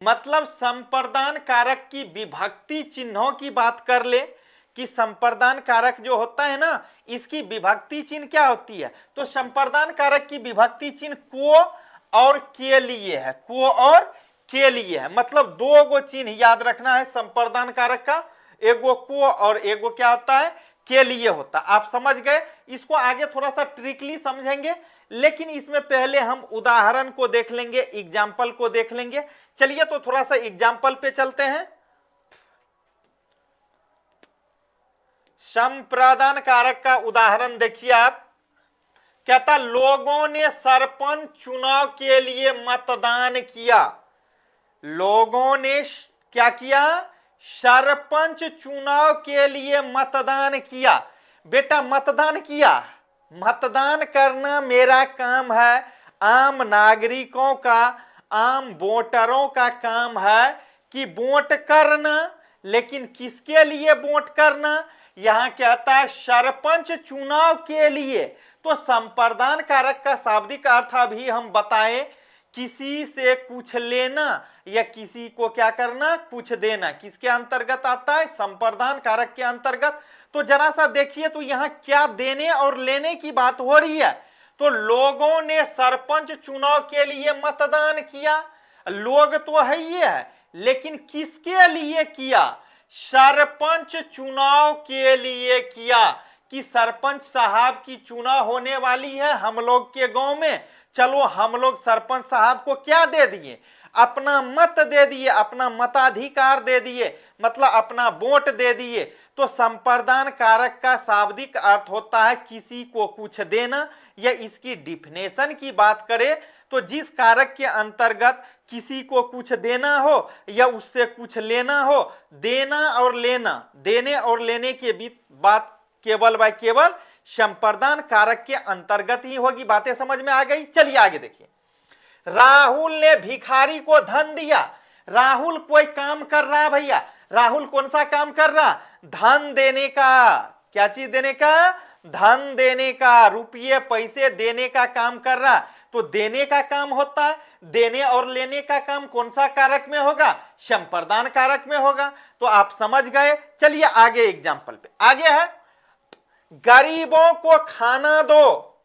मतलब संप्रदान कारक की विभक्ति चिन्हों की बात कर ले कि संप्रदान कारक जो होता है ना, इसकी विभक्ति चिन्ह क्या होती है। तो संप्रदान कारक की विभक्ति चिन्ह को और के लिए है, को और के लिए है। मतलब दो गो चिन्ह याद रखना है संप्रदान कारक का, एगो को और एगो क्या होता है, के लिए होता। आप समझ गए। इसको आगे थोड़ा सा ट्रिकली समझेंगे, लेकिन इसमें पहले हम उदाहरण को देख लेंगे, एग्जाम्पल को देख लेंगे। चलिए तो थोड़ा सा एग्जाम्पल पे चलते हैं। संप्रदान कारक का उदाहरण देखिए आप। कहता लोगों ने सरपंच चुनाव के लिए मतदान किया। लोगों ने क्या किया, सरपंच चुनाव के लिए मतदान किया। बेटा मतदान किया, मतदान करना मेरा काम है, आम नागरिकों का, आम वोटरों का काम है कि वोट करना। लेकिन किसके लिए वोट करना, यहां कहता है सरपंच चुनाव के लिए। तो संप्रदान कारक का शाब्दिक अर्थ अभी हम बताएं, किसी से कुछ लेना या किसी को क्या करना, कुछ देना। किसके अंतर्गत आता है, संप्रदान कारक के अंतर्गत। तो जरा सा देखिए तो यहां क्या देने और लेने की बात हो रही है। तो लोगों ने सरपंच चुनाव के लिए मतदान किया। लोग तो है ही है, लेकिन किसके लिए किया, सरपंच चुनाव के लिए किया कि सरपंच साहब की चुनाव होने वाली है हम लोग के गांव में। चलो हम लोग सरपंच साहब को क्या दे दिए, अपना मत दे दिए, अपना मताधिकार दे दिए, मतलब अपना वोट दे दिए। तो संप्रदान कारक का शाब्दिक अर्थ होता है किसी को कुछ देना, या इसकी डिफिनेशन की बात करें तो जिस कारक के अंतर्गत किसी को कुछ देना हो या उससे कुछ लेना हो, देना और लेना, देने और लेने के बीच बात केवल व केवल संप्रदान कारक के अंतर्गत ही होगी। बातें समझ में आ गई। चलिए आगे देखिए। राहुल ने भिखारी को धन दिया। राहुल कोई काम कर रहा है भैया, राहुल कौन सा काम कर रहा, धन देने का। क्या चीज देने का, धन देने का, रुपये पैसे देने का काम कर रहा। तो देने का काम होता है, देने और लेने का काम कौन सा कारक में होगा, संप्रदान कारक में होगा। तो आप समझ गए। चलिए आगे एग्जाम्पल पे आगे है, गरीबों को खाना दो।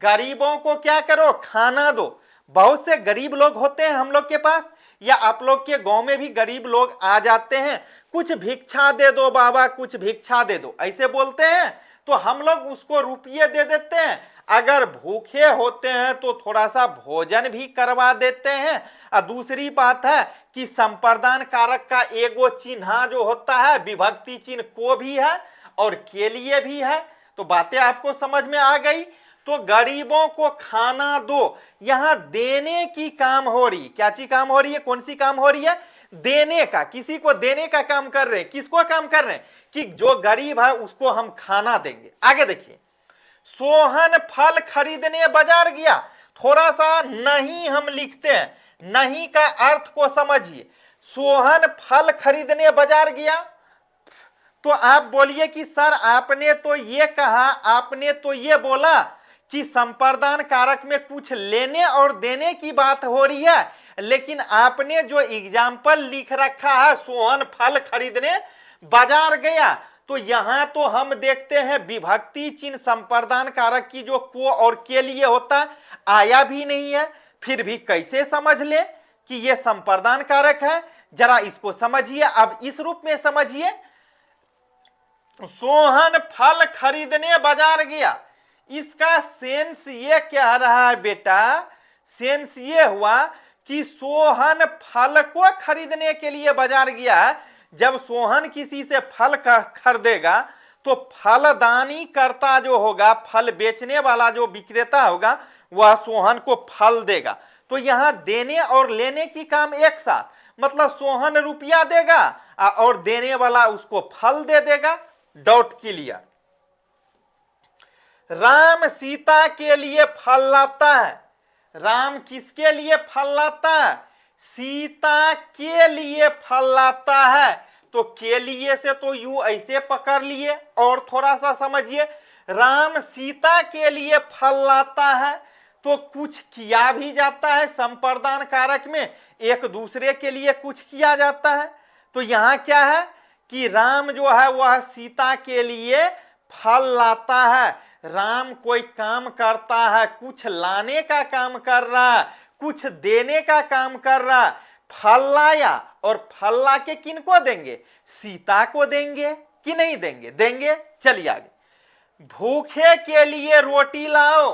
गरीबों को क्या करो, खाना दो। बहुत से गरीब लोग होते हैं हम लोग के पास, या आप लोग के गांव में भी गरीब लोग आ जाते हैं, कुछ भिक्षा दे दो बाबा, कुछ भिक्षा दे दो, ऐसे बोलते हैं। तो हम लोग उसको रुपये दे देते हैं। अगर भूखे होते हैं तो थोड़ा सा भोजन भी करवा देते हैं। और दूसरी बात है कि संप्रदान कारक का एगो चिन्ह जो होता है, विभक्ति चिन्ह को भी है और के लिए भी है। तो बातें आपको समझ में आ गई। तो गरीबों को खाना दो, यहां देने की काम हो रही। क्या चीज काम हो रही है, कौन सी काम हो रही है, देने का। किसी को देने का काम कर रहे हैं। किसको काम कर रहे हैं, कि जो गरीब है उसको हम खाना देंगे। आगे देखिए, सोहन फल खरीदने बाजार गया। थोड़ा सा नहीं हम लिखते हैं, नहीं का अर्थ को समझिए। सोहन फल खरीदने बाजार गया, तो आप बोलिए कि सर आपने तो ये कहा, आपने तो ये बोला कि संप्रदान कारक में कुछ लेने और देने की बात हो रही है, लेकिन आपने जो एग्जाम्पल लिख रखा है सोहन फल खरीदने बाजार गया, तो यहां तो हम देखते हैं विभक्ति चिन्ह संप्रदान कारक की जो को और के लिए होता आया भी नहीं है। फिर भी कैसे समझ ले कि यह संप्रदान कारक है, जरा इसको समझिए। अब इस रूप में समझिए, सोहन फल खरीदने बाजार गया। इसका सेंस ये कह रहा है बेटा, सेंस ये हुआ कि सोहन फल को खरीदने के लिए बाजार गया। जब सोहन किसी से फल खरीदेगा तो फलदानी करता जो होगा, फल बेचने वाला जो विक्रेता होगा, वह सोहन को फल देगा। तो यहां देने और लेने की काम एक साथ, मतलब सोहन रुपया देगा और देने वाला उसको फल दे देगा। Doubt clear. राम सीता के लिए फल लाता है। राम किसके लिए फल लाता है, सीता के लिए फल लाता है। तो के लिए से तो यू ऐसे पकड़ लिए, और थोड़ा सा समझिए, राम सीता के लिए फल लाता है। तो कुछ किया भी जाता है संप्रदान कारक में, एक दूसरे के लिए कुछ किया जाता है। तो यहां क्या है कि राम जो है वह सीता के लिए फल लाता है, राम कोई काम करता है, कुछ लाने का काम कर रहा है, कुछ देने का काम कर रहा है। फल लाया और फल ला के किनको देंगे? सीता को देंगे कि नहीं देंगे? देंगे। चलिए आगे, भूखे के लिए रोटी लाओ।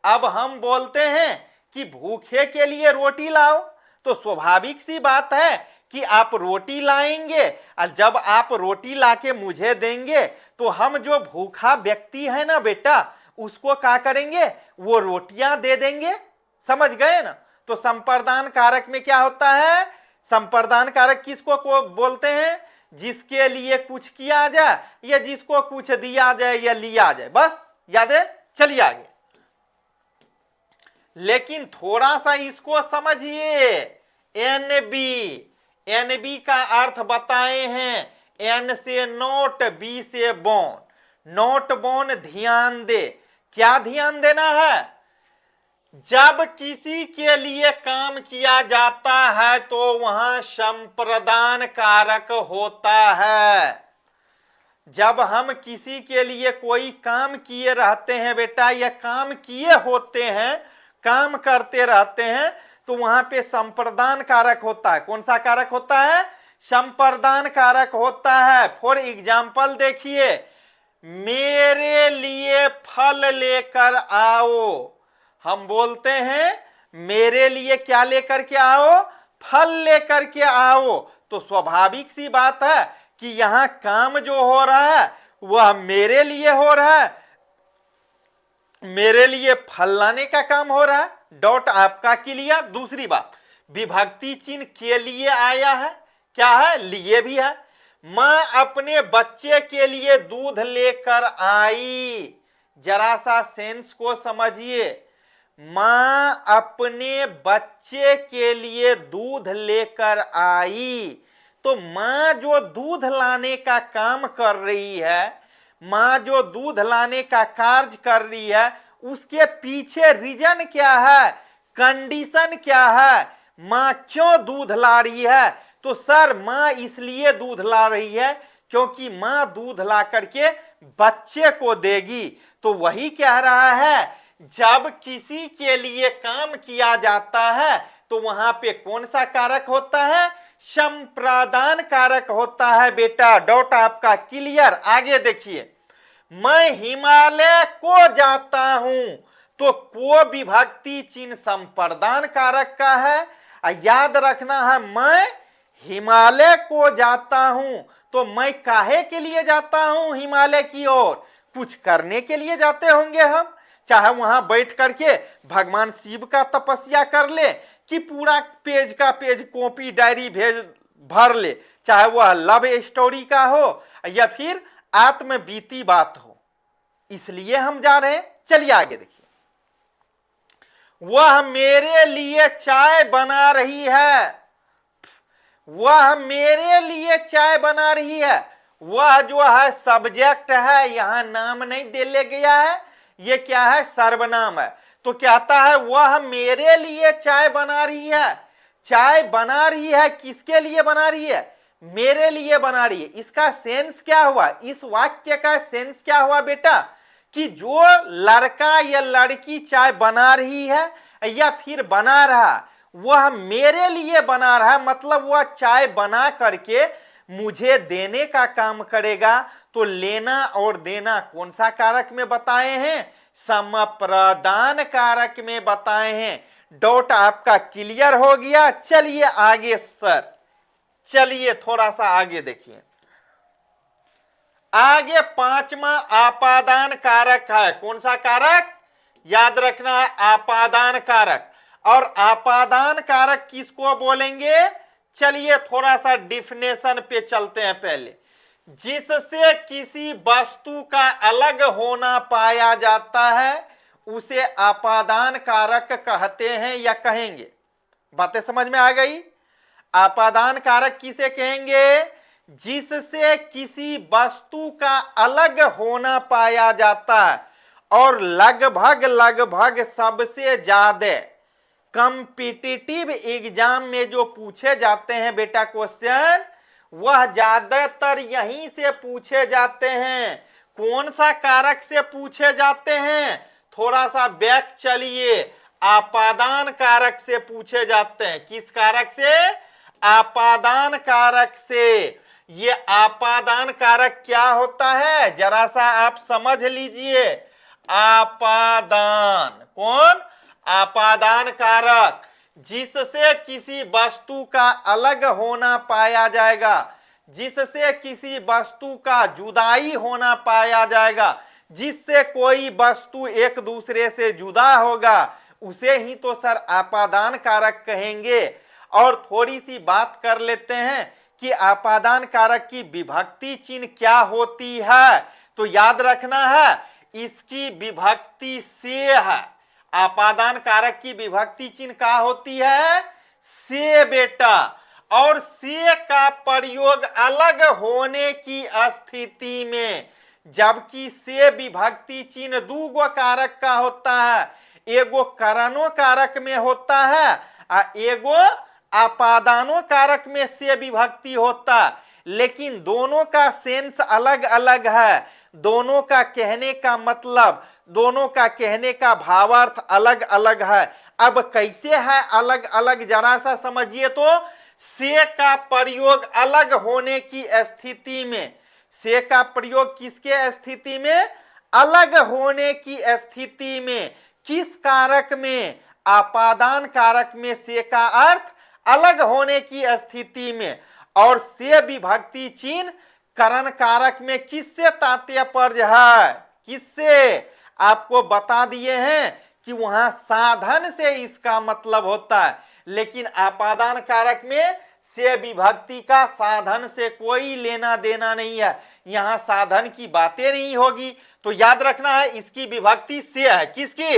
अब हम बोलते हैं कि भूखे के लिए रोटी लाओ, तो स्वाभाविक सी बात है कि आप रोटी लाएंगे और जब आप रोटी लाके मुझे देंगे तो हम जो भूखा व्यक्ति है ना बेटा, उसको क्या करेंगे? वो रोटियां दे देंगे। समझ गए ना? तो संप्रदान कारक में क्या होता है? संप्रदान कारक किसको को बोलते हैं? जिसके लिए कुछ किया जाए या जिसको कुछ दिया जाए या लिया जाए, बस याद है। चलिए आगे, लेकिन थोड़ा सा इसको समझिए। एनबी, एनबी का अर्थ बताए हैं, एन से नोट, बी से बोन। नोट बोन ध्यान दे। क्या ध्यान देना है? जब किसी के लिए काम किया जाता है तो वहां संप्रदान कारक होता है। जब हम किसी के लिए कोई काम किए रहते हैं बेटा, या काम किए होते हैं, काम करते रहते हैं, तो वहां पे संप्रदान कारक होता है। कौन सा कारक होता है? संप्रदान कारक होता है। फॉर एग्जाम्पल देखिए, मेरे लिए फल लेकर आओ। हम बोलते हैं मेरे लिए क्या लेकर के आओ? फल लेकर के आओ। तो स्वाभाविक सी बात है कि यहां काम जो हो रहा है वह मेरे लिए हो रहा है, मेरे लिए फल लाने का काम हो रहा है। डॉट आपका क्लियर। दूसरी बात, विभक्ति चिन्ह के लिए आया है, क्या है? लिए भी है। मां अपने बच्चे के लिए दूध लेकर आई। जरा सा सेंस को समझिए। मां अपने बच्चे के लिए दूध लेकर आई, तो मां जो दूध लाने का काम कर रही है, मां जो दूध लाने का कार्य कर रही है, उसके पीछे रीजन क्या है? कंडीशन क्या है? मां क्यों दूध ला रही है? तो सर मां इसलिए दूध ला रही है क्योंकि मां दूध ला करके बच्चे को देगी। तो वही कह रहा है, जब किसी के लिए काम किया जाता है तो वहां पे कौन सा कारक होता है? संप्रदान कारक होता है बेटा। डॉट आपका क्लियर। आगे देखिए, मैं हिमालय को जाता हूं, तो को विभक्ति चिन्ह संप्रदान कारक का है। याद रखना है, मैं हिमालय को जाता हूं, तो मैं काहे के लिए जाता हूं हिमालय की ओर? कुछ करने के लिए जाते होंगे हम, चाहे वहां बैठ करके भगवान शिव का तपस्या कर ले, कि पूरा पेज का पेज कॉपी डायरी भर ले, चाहे वह लव स्टोरी का हो या फिर आत्मबीती बात हो, इसलिए हम जा रहे हैं। चलिए आगे देखिए, वह मेरे लिए चाय बना रही है। वह मेरे लिए चाय बना रही है, वह जो है सब्जेक्ट है, यहां नाम नहीं दे ले गया है, ये क्या है? सर्वनाम है। तो कहता है वह मेरे लिए चाय बना रही है। चाय बना रही है, किसके लिए बना रही है? मेरे लिए बना रही है। इसका सेंस क्या हुआ? इस वाक्य का सेंस क्या हुआ बेटा? कि जो लड़का या लड़की चाय बना रही है या फिर बना रहा, वह मेरे लिए बना रहा है, मतलब वह चाय बना करके मुझे देने का काम करेगा। तो लेना और देना कौन सा कारक में बताए हैं? संप्रदान कारक में बताए हैं। डॉट आपका क्लियर हो गया। चलिए आगे सर, चलिए थोड़ा सा आगे देखिए। आगे पांचवा आपादान कारक है। कौन सा कारक? याद रखना है, आपादान कारक। और आपादान कारक किसको बोलेंगे? चलिए थोड़ा सा डिफिनेशन पे चलते हैं पहले। जिससे किसी वस्तु का अलग होना पाया जाता है उसे आपादान कारक कहते हैं या कहेंगे। बातें समझ में आ गई? आपादान कारक किसे कहेंगे? जिससे किसी वस्तु का अलग होना पाया जाता है और लगभग लगभग सबसे ज्यादा कॉम्पिटिटिव एग्जाम में जो पूछे जाते हैं बेटा क्वेश्चन, वह ज्यादातर यहीं से पूछे जाते हैं। कौन सा कारक से पूछे जाते हैं? थोड़ा सा बैक चलिए, आपादान कारक से पूछे जाते हैं। किस कारक से? आपादान कारक से। ये आपादान कारक क्या होता है जरा सा आप समझ लीजिए। आपादान, कौन? आपादान कारक, जिससे किसी वस्तु का अलग होना पाया जाएगा, जिससे किसी वस्तु का जुदाई होना पाया जाएगा, जिससे कोई वस्तु एक दूसरे से जुदा होगा, उसे ही तो सर आपादान कारक कहेंगे। और थोड़ी सी बात कर लेते हैं कि आपादान कारक की विभक्ति चिन्ह क्या होती है। तो याद रखना है, इसकी विभक्ति से है। आपादान कारक की विभक्ति चिन्ह क्या होती है? से बेटा। और से का प्रयोग अलग होने की स्थिति में, जबकि से विभक्ति चिन्ह दो गो कारक का होता है, एगो करनो कारक में होता है और एगो आपादानो कारक में से विभक्ति होता। लेकिन दोनों का सेंस अलग अलग है, दोनों का कहने का मतलब, दोनों का कहने का भावार्थ अलग अलग है। अब कैसे है अलग अलग जरा सा समझिए। तो से का प्रयोग अलग होने की स्थिति में, से का प्रयोग किसके स्थिति में? अलग होने की स्थिति में। किस कारक में? आपादान कारक में से का अर्थ अलग होने की स्थिति में। और से विभक्ति चिन्ह करण कारक में किससे तात्पर्य है? किससे? आपको बता दिए हैं कि वहां साधन से इसका मतलब होता है, लेकिन आपादान कारक में से विभक्ति का साधन से कोई लेना देना नहीं है, यहां साधन की बातें नहीं होगी। तो याद रखना है इसकी विभक्ति से है। किसकी?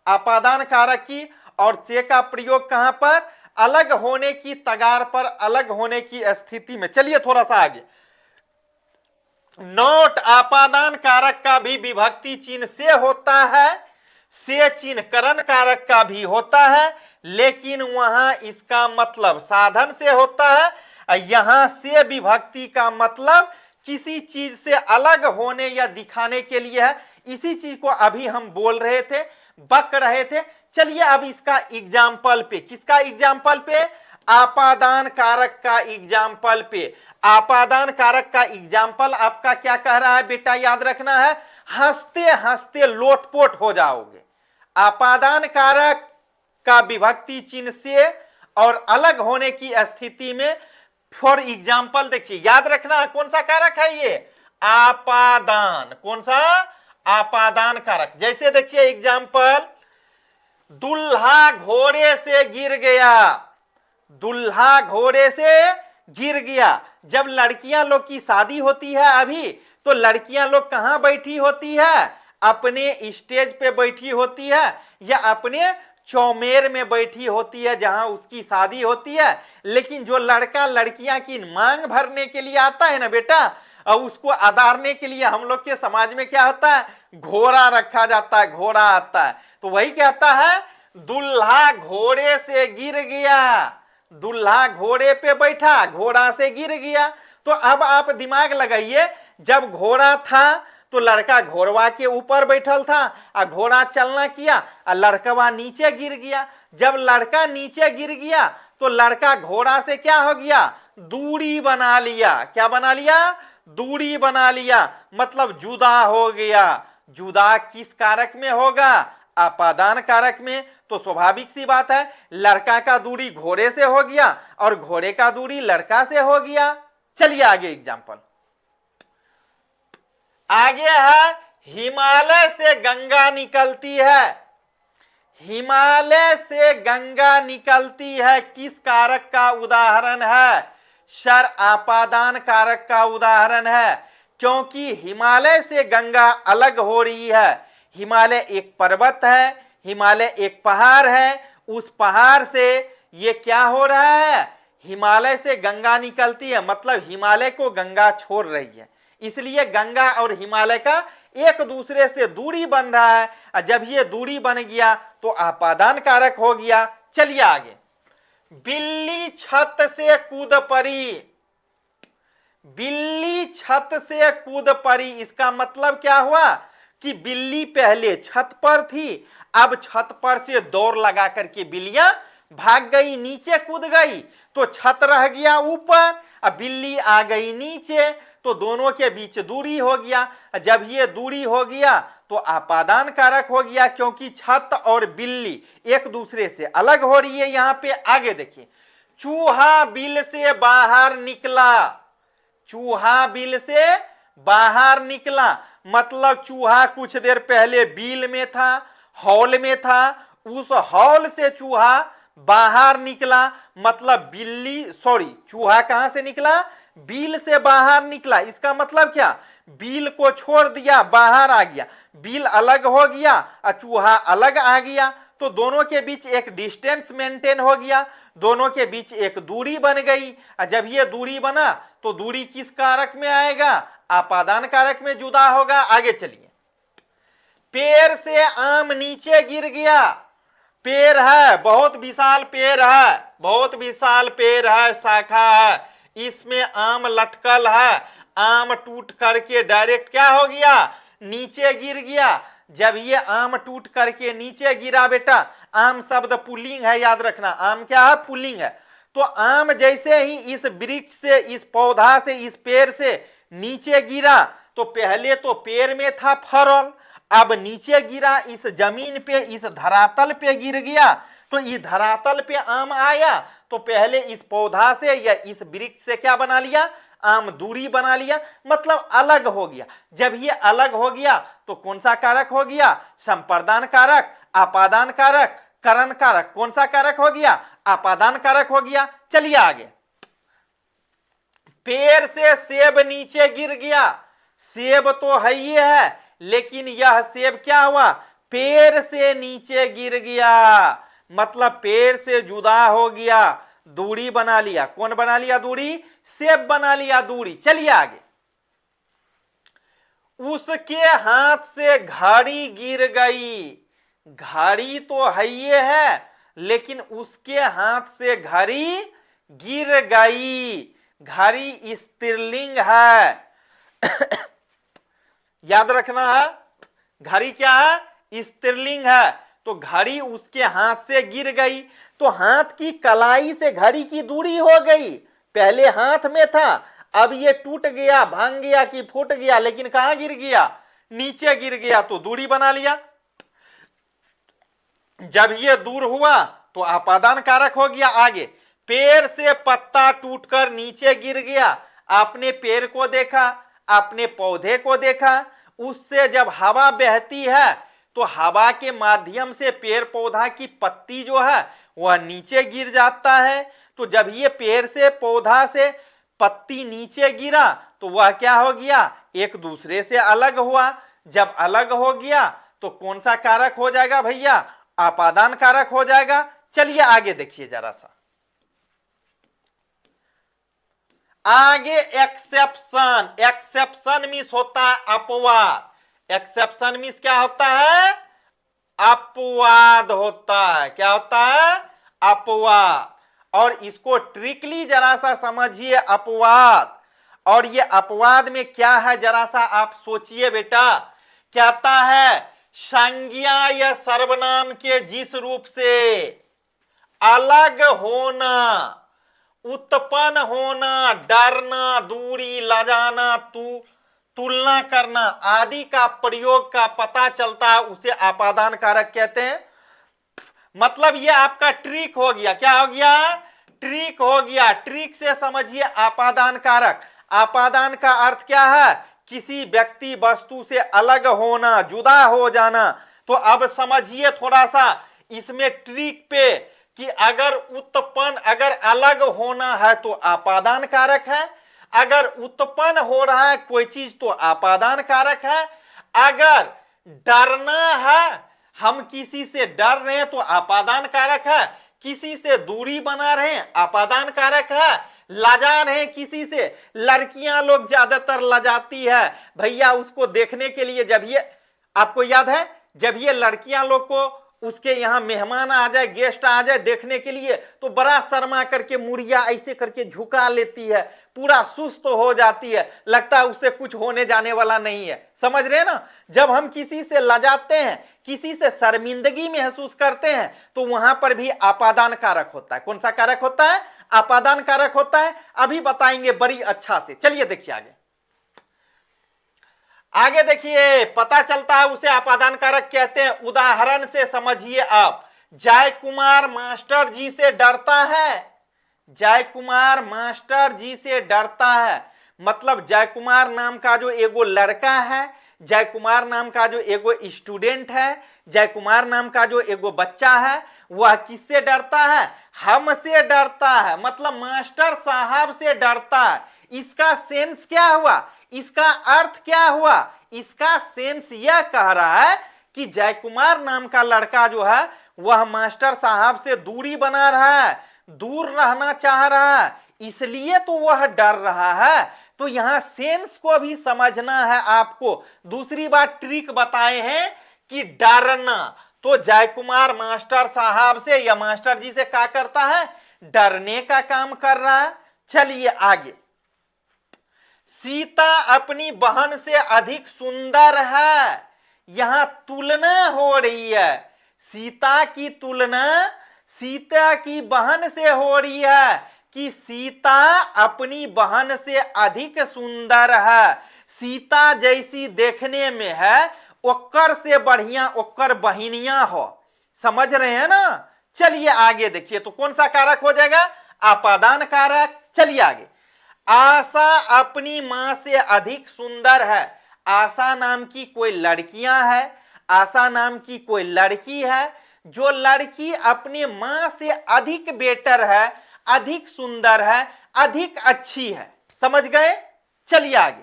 आपादान कारक की। और से का प्रयोग कहां पर? अलग होने की तगार पर, अलग होने की स्थिति में। चलिए थोड़ा सा आगे। नोट, आपादान कारक का भी विभक्ति चिन्ह से होता है, से चिन्ह करण कारक का भी होता है, लेकिन वहां इसका मतलब साधन से होता है। यहां से विभक्ति का मतलब किसी चीज से अलग होने या दिखाने के लिए है। इसी चीज को अभी हम बोल रहे थे, बक रहे थे। चलिए अब इसका एग्जाम्पल पे, किसका एग्जाम्पल पे? आपादान कारक का एग्जाम्पल पे। आपादान कारक का एग्जाम्पल आपका क्या कह रहा है बेटा? याद रखना है, हंसते हंसते लोटपोट हो जाओगे। आपादान कारक का विभक्ति चिन्ह से और अलग होने की स्थिति में। फॉर एग्जाम्पल देखिए, याद रखना है कौन सा कारक है ये? आपादान। कौन सा? आपादान कारक। जैसे देखिए एग्जाम्पल, दुल्हा घोड़े से गिर गया, दुल्हा घोड़े से गिर गया। जब लड़कियां लोग की शादी होती है अभी, तो लड़कियां लोग कहां बैठी होती है? अपने स्टेज पे बैठी होती है या अपने चौमेर में बैठी होती है जहां उसकी शादी होती है। लेकिन जो लड़का लड़कियां की मांग भरने के लिए आता है ना बेटा, और उसको आधारने के लिए हम लोग के समाज में क्या होता है? घोड़ा रखा जाता है, घोड़ा आता है। तो वही कहता है, दुल्हा घोड़े से गिर गया, दुल्हा घोड़े पे बैठा, घोड़ा से गिर गया। तो अब आप दिमाग लगाइए, जब घोड़ा था तो लड़का घोड़वा के ऊपर बैठल था और घोड़ा चलना किया और लड़कवा नीचे गिर गया। जब लड़का नीचे गिर गया तो लड़का घोड़ा से क्या हो गया? दूरी बना लिया। क्या बना लिया? दूरी बना लिया, मतलब जुदा हो गया। जुदा किस कारक में होगा? आपादान कारक में। तो स्वाभाविक सी बात है, लड़का का दूरी घोड़े से हो गया और घोड़े का दूरी लड़का से हो गया। चलिए आगे एग्जाम्पल। आगे है, हिमालय से गंगा निकलती है। हिमालय से गंगा निकलती है किस कारक का उदाहरण है? सर आपादान कारक का उदाहरण है, क्योंकि हिमालय से गंगा अलग हो रही है। हिमालय एक पर्वत है, हिमालय एक पहाड़ है, उस पहाड़ से ये क्या हो रहा है? हिमालय से गंगा निकलती है, मतलब हिमालय को गंगा छोड़ रही है। इसलिए गंगा और हिमालय का एक दूसरे से दूरी बन रहा है, और जब ये दूरी बन गया तो आपादान कारक हो गया। चलिए आगे, बिल्ली छत से कूद पड़ी, बिल्ली छत से कूद पड़ी, इसका मतलब क्या हुआ कि बिल्ली पहले छत पर थी, अब छत पर से दौड़ लगा करके बिल्लियां भाग गई, नीचे कूद गई, तो छत रह गया ऊपर, अब बिल्ली आ गई नीचे, तो दोनों के बीच दूरी हो गया। जब ये दूरी हो गया तो आपादान कारक हो गया, क्योंकि छत और बिल्ली एक दूसरे से अलग हो रही है। यहां पे आगे देखिए, चूहा बिल से बाहर निकला, चूहा बिल से बाहर निकला, मतलब चूहा कुछ देर पहले बिल में था, हॉल में था, उस हॉल से चूहा बाहर निकला, मतलब बिल्ली चूहा कहां से निकला, बिल से बाहर निकला। इसका मतलब क्या, बिल को छोड़ दिया, बाहर आ गया, बिल अलग हो गया और चूहा अलग आ गया, तो दोनों के बीच एक डिस्टेंस मेंटेन हो गया, दोनों के बीच एक दूरी बन गई। और जब ये दूरी बना तो दूरी किस कारक में आएगा, आपादान कारक में जुदा होगा। आगे चलिए, पेड़ से आम नीचे गिर गया, पेड़ है, बहुत विशाल पेड़ है, बहुत विशाल पेड़ है, शाखा है, इसमें आम लटकल है, आम टूट करके डायरेक्ट क्या हो गया, नीचे गिर गया। जब ये आम टूट करके नीचे गिरा, बेटा आम शब्द पुल्लिंग है, याद रखना, आम क्या है, पुल्लिंग है। तो आम जैसे ही इस वृक्ष से, इस पौधा से, इस पेड़ से नीचे गिरा, तो पहले तो पेड़ में था फरल, अब नीचे गिरा, इस जमीन पे, इस धरातल पे गिर गया, तो इस धरातल पे आम आया, तो पहले इस पौधा से या इस वृक्ष से क्या बना लिया, आम दूरी बना लिया, मतलब अलग हो गया। जब ये अलग हो गया तो कौन सा कारक हो गया, संप्रदान कारक, आपादान कारक, करण कारक, कौन सा कारक हो गया, आपादान कारक हो गया। चलिए आगे, पेड़ से सेब नीचे गिर गया, सेब तो है ही है, लेकिन यह सेब क्या हुआ, पेड़ से नीचे गिर गया, मतलब पेड़ से जुदा हो गया, दूरी बना लिया। कौन बना लिया दूरी, सेब बना लिया दूरी। चलिए आगे, उसके हाथ से घड़ी गिर गई, घड़ी तो है ये है, लेकिन उसके हाथ से घड़ी गिर गई, घड़ी स्त्रीलिंग है याद रखना है, घड़ी क्या है, स्त्रीलिंग है, तो घड़ी उसके हाथ से गिर गई, तो हाथ की कलाई से घड़ी की दूरी हो गई, पहले हाथ में था, अब ये टूट गया, भांग गया कि फूट गया, लेकिन कहां गिर गया, नीचे गिर गया, तो दूरी बना लिया। जब ये दूर हुआ तो आपादान कारक हो गया। आगे, पेड़ से पत्ता टूटकर नीचे गिर गया, आपने पेड़ को देखा, आपने पौधे को देखा, उससे जब हवा बहती है तो हवा के माध्यम से पेड़ पौधा की पत्ती जो है वह नीचे गिर जाता है, तो जब ये पेड़ से, पौधा से पत्ती नीचे गिरा तो वह क्या हो गया, एक दूसरे से अलग हुआ। जब अलग हो गया तो कौन सा कारक हो जाएगा भैया, आपादान कारक हो जाएगा। चलिए आगे देखिए जरा सा, आगे एक्सेप्शन, एक्सेप्शन मीन्स होता है अपवाद, एक्सेप्शन मीन्स क्या होता है, अपवाद होता है, क्या होता है, अपवाद। और इसको ट्रिकली जरा सा समझिए, अपवाद, और ये अपवाद में क्या है जरा सा आप सोचिए बेटा, कहता है संज्ञा या सर्वनाम के जिस रूप से अलग होना, उत्पन्न होना, डरना, दूरी, लजाना, तुलना करना आदि का प्रयोग का पता चलता है, उसे आपादान कारक कहते हैं। मतलब ये आपका ट्रिक हो गया, क्या हो गया, ट्रिक हो गया। ट्रिक से समझिए आपादान कारक। आपादान का अर्थ क्या है, किसी व्यक्ति वस्तु से अलग होना, जुदा हो जाना। तो अब समझिए थोड़ा सा इसमें ट्रिक पे कि अगर उत्पन्न, अगर अलग होना है तो आपादान कारक है, अगर उत्पन्न हो रहा है कोई चीज तो आपादान कारक है, अगर डरना है, हम किसी से डर रहे हैं तो आपादान कारक है, किसी से दूरी बना रहे हैं आपादान कारक है, लजा रहे हैं किसी से। लड़कियां लोग ज्यादातर लजाती है भैया उसको देखने के लिए। जब ये आपको याद है जब ये लड़कियां लोग को उसके यहां मेहमान आ जाए, गेस्ट आ जाए देखने के लिए, तो बड़ा शर्मा करके मुड़िया ऐसे करके झुका लेती है, पूरा सुस्त हो जाती है, लगता है उससे कुछ होने जाने वाला नहीं है। समझ रहे हैं ना? जब हम किसी से लजाते हैं, किसी से शर्मिंदगी महसूस करते हैं, तो वहां पर भी आपादान कारक होता है। कौन सा कारक होता है? आपादान कारक होता है। अभी बताएंगे बड़ी अच्छा से। चलिए देखिए आगे। आगे देखिए, पता चलता है उसे आपादान कारक कहते हैं। उदाहरण से समझिए आप। जय कुमार मास्टर जी से डरता है। जय कुमार मास्टर जी से डरता है, मतलब जय कुमार नाम का जो एगो लड़का है, जय कुमार नाम का जो एगो स्टूडेंट है, जय कुमार नाम का जो एगो बच्चा है, वह किससे डरता है? हमसे डरता है, मतलब मास्टर साहब से डरता है। इसका सेंस क्या हुआ? इसका अर्थ क्या हुआ? इसका सेंस यह कह रहा है कि जय कुमार नाम का लड़का जो है वह मास्टर साहब से दूरी बना रहा है, दूर रहना चाह रहा है, इसलिए तो वह डर रहा है। तो यहां सेंस को भी समझना है आपको। दूसरी बात ट्रिक बताए हैं कि डरना, तो जय कुमार मास्टर साहब से या मास्टर जी से क्या करता है? डरने का काम कर रहा है। चलिए आगे। सीता अपनी बहन से अधिक सुंदर है। यहां तुलना हो रही है। सीता की तुलना सीता की बहन से हो रही है कि सीता अपनी बहन से अधिक सुंदर है। सीता जैसी देखने में है, ओकर से बढ़िया ओकर बहिनियां हो। समझ रहे हैं ना? चलिए आगे देखिए। तो कौन सा कारक हो जाएगा? आपादान कारक। चलिए आगे। आशा अपनी मां से अधिक सुंदर है। आशा नाम की कोई लड़कियां है, आशा नाम की कोई लड़की है। जो लड़की अपनी मां से अधिक बेटर है, अधिक सुंदर है, अधिक अच्छी है। समझ गए? चलिए आगे।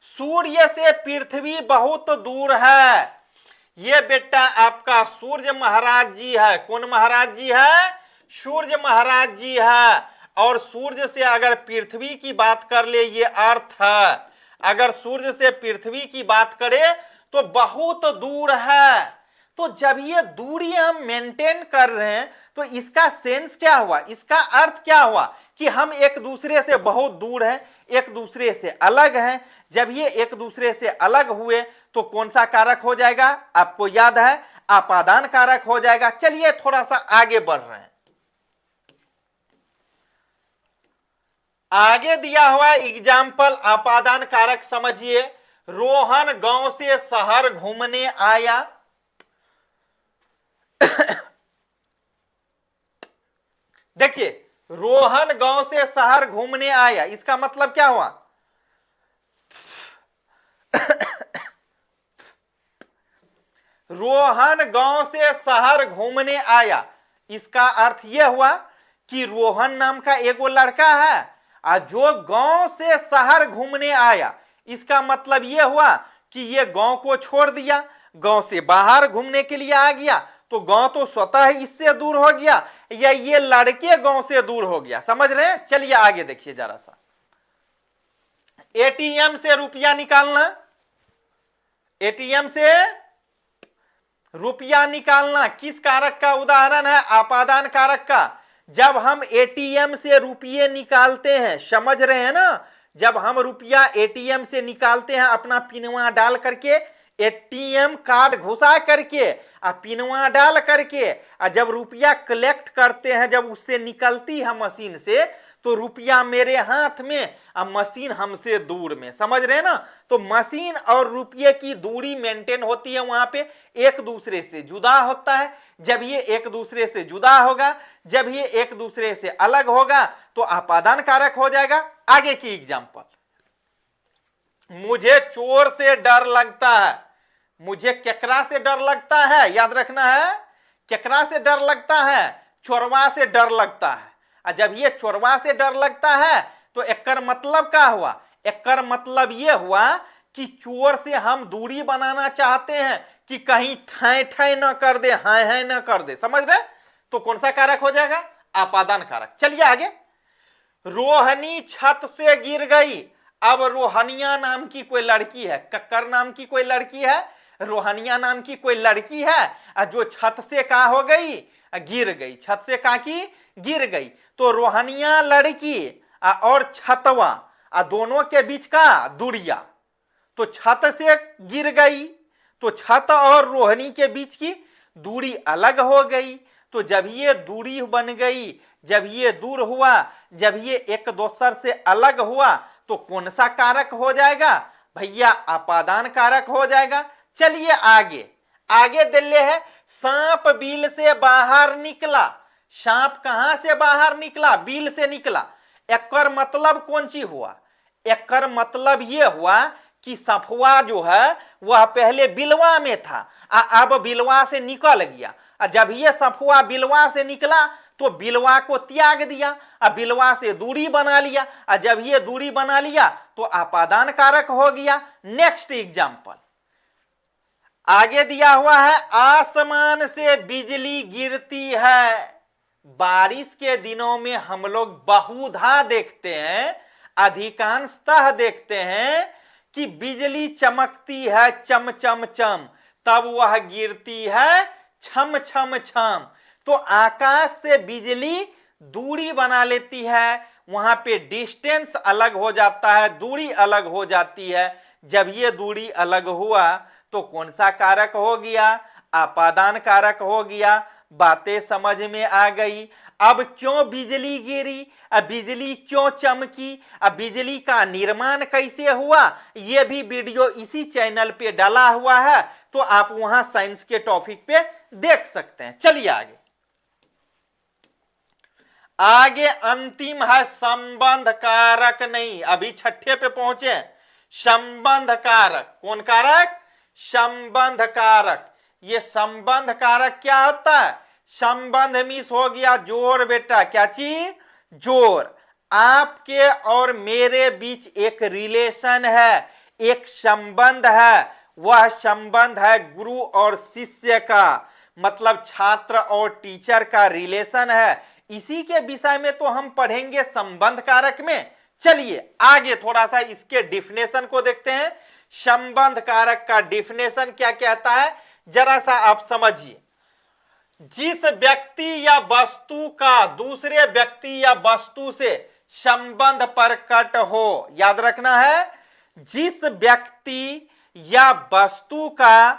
सूर्य से पृथ्वी बहुत दूर है। ये बेटा आपका सूर्य महाराज जी है। कौन महाराज जी है? सूर्य महाराज जी है। और सूर्य से अगर पृथ्वी की बात कर ले, ये अर्थ है। अगर सूर्य से पृथ्वी की बात करें तो बहुत दूर है। तो जब ये दूरी हम मेंटेन कर रहे हैं, तो इसका सेंस क्या हुआ? इसका अर्थ क्या हुआ? कि हम एक दूसरे से बहुत दूर हैं, एक दूसरे से अलग हैं। जब ये एक दूसरे से अलग हुए तो कौन सा कारक हो जाएगा? आपको याद है, आपादान कारक हो जाएगा। चलिए थोड़ा सा आगे बढ़ रहे हैं। आगे दिया हुआ एग्जाम्पल आपादान कारक समझिए। रोहन गांव से शहर घूमने आया। देखिए, रोहन गांव से शहर घूमने आया, इसका मतलब क्या हुआ? रोहन गांव से शहर घूमने आया, इसका अर्थ यह हुआ कि रोहन नाम का एगो लड़का है और जो गांव से शहर घूमने आया, इसका मतलब यह हुआ कि ये गांव को छोड़ दिया, गांव से बाहर घूमने के लिए आ गया। तो गांव तो स्वतः ही इससे दूर हो गया, या ये लड़के गांव से दूर हो गया। समझ रहे हैं? चलिए आगे देखिए जरा सा। एटीएम से रुपया निकालना, एटीएम से रुपया निकालना किस कारक का उदाहरण है? आपादान कारक का। जब हम एटीएम से रुपये निकालते हैं, समझ रहे हैं ना? जब हम रुपया एटीएम से निकालते हैं अपना पिनवा डाल करके, एटीएम कार्ड घुसा करके और पिनवा डाल करके, और जब रुपया कलेक्ट करते हैं, जब उससे निकलती है मशीन से, तो रुपया मेरे हाथ में और मशीन हमसे दूर में। समझ रहे हैं ना? तो मशीन और रुपये की दूरी मेंटेन होती है, वहां पे एक दूसरे से जुदा होता है। जब ये एक दूसरे से जुदा होगा, जब ये एक दूसरे से अलग होगा, तो आपादान कारक हो जाएगा। आगे की एग्जांपल। मुझे चोर से डर लगता है। मुझे केकरा से डर लगता है? याद रखना है, केकरा से डर लगता है? चोरवा से डर लगता है। और जब ये चोरवा से डर लगता है तो एकर मतलब क्या हुआ? एकर मतलब ये हुआ कि चोर से हम दूरी बनाना चाहते हैं कि कहीं ठाई ठाई ना कर दे, हाय हाय ना कर दे। समझ रहे? तो कौन सा कारक हो जाएगा? आपादान कारक। चलिए आगे। रोहनी छत से गिर गई। अब रोहनिया नाम की कोई लड़की है, कक्कर नाम की कोई लड़की है, रोहनिया नाम की कोई लड़की है जो छत से कहा हो गई, गिर गई, छत से कहा की गिर गई। तो रोहनिया लड़की और छतवा दोनों के बीच का दूरिया, तो छत से गिर गई तो छत और रोहनी के बीच की दूरी अलग हो गई। तो जब ये दूरी बन गई, जब ये दूर हुआ, जब ये एक दूसर से अलग हुआ, तो कौन सा कारक हो जाएगा भैया? अपादान कारक हो जाएगा। चलिए आगे आगे दिल्ले है, सांप बिल से बाहर निकला। सांप कहां से बाहर निकला? बिल से निकला। एकर मतलब कौन सी हुआ? एकर मतलब ये हुआ कि सफुआ जो है वह पहले बिलवा में था, अब बिलवा से निकल गया। जब ये सफुआ बिलवा से निकला तो बिलवा को त्याग दिया, बिलवा से दूरी बना लिया, जब ये दूरी बना लिया तो अपादान कारक हो गया। नेक्स्ट एग्जांपल आगे दिया हुआ है, आसमान से बिजली गिरती है। बारिश के दिनों में हम लोग बहुधा देखते हैं, अधिकांशतः देखते हैं कि बिजली चमकती है चम चम चम, तब वह गिरती है छम छम छम। तो आकाश से बिजली दूरी बना लेती है, वहां पे डिस्टेंस अलग हो जाता है, दूरी अलग हो जाती है। जब ये दूरी अलग हुआ तो कौन सा कारक हो गया? अपादान कारक हो गया। बातें समझ में आ गई। अब क्यों बिजली गिरी, अब बिजली क्यों चमकी, अब बिजली का निर्माण कैसे हुआ, यह भी वीडियो इसी चैनल पे डाला हुआ है, तो आप वहां साइंस के टॉपिक पे देख सकते हैं। चलिए आगे आगे अंतिम है संबंध कारक। नहीं, अभी छठे पे पहुंचे। संबंध कारक, कौन कारक? संबंध कारक। ये संबंध कारक क्या होता है? संबंध मिस हो गया जोर बेटा, क्या चीज? जोर। आपके और मेरे बीच एक रिलेशन है, एक संबंध है। वह संबंध है गुरु और शिष्य का, मतलब छात्र और टीचर का रिलेशन है। इसी के विषय में तो हम पढ़ेंगे संबंध कारक में। चलिए आगे थोड़ा सा इसके डिफिनेशन को देखते हैं। संबंध कारक का डिफिनेशन क्या कहता है, जरा सा आप समझिए। जिस व्यक्ति या वस्तु का दूसरे व्यक्ति या वस्तु से संबंध प्रकट हो, याद रखना है, जिस व्यक्ति या वस्तु का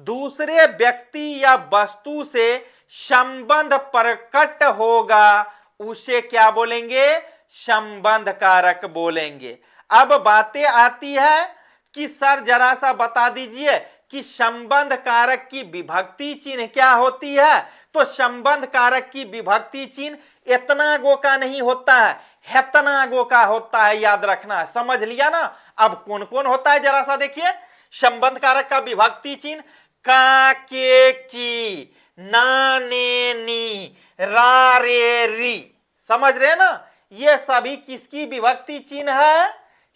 दूसरे व्यक्ति या वस्तु से संबंध प्रकट होगा, उसे क्या बोलेंगे? संबंध कारक बोलेंगे। अब बातें आती है कि सर जरा सा बता दीजिए कि संबंध कारक की विभक्ति चिन्ह क्या होती है? तो संबंध कारक की विभक्ति चिन्ह इतना गो का नहीं होता है, हेतना गो का होता है, याद रखना। समझ लिया ना? अब कौन कौन होता है जरा सा देखिए। संबंध कारक का विभक्ति चिन्ह का, के, की, ना, ने, नी, रा, रे, री। समझ रहे ना? ये सभी किसकी विभक्ति चिन्ह है?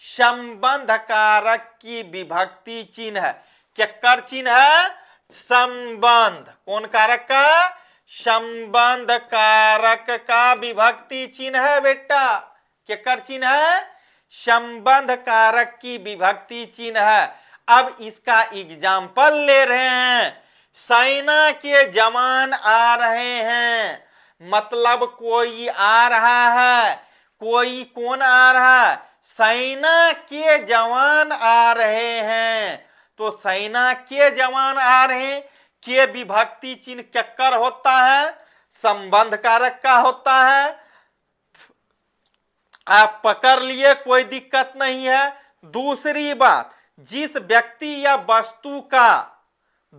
संबंध कारक की विभक्ति चिन्ह है। क्या चिन्ह है? संबंध। कौन कारक का? संबंध कारक का विभक्ति चिन्ह है बेटा। क्या चिन्ह है? संबंध कारक की विभक्ति चिन्ह है। अब इसका एग्जाम्पल ले रहे हैं। सेना के जवान आ रहे हैं, मतलब कोई आ रहा है। कोई कौन आ रहा है? सेना के जवान आ रहे हैं। तो सेना के जवान आ रहे हैं, के विभक्ति चिन्ह क्या होता है? संबंध कारक का होता है। आप पकड़ लिए, कोई दिक्कत नहीं है। दूसरी बात, जिस व्यक्ति या वस्तु का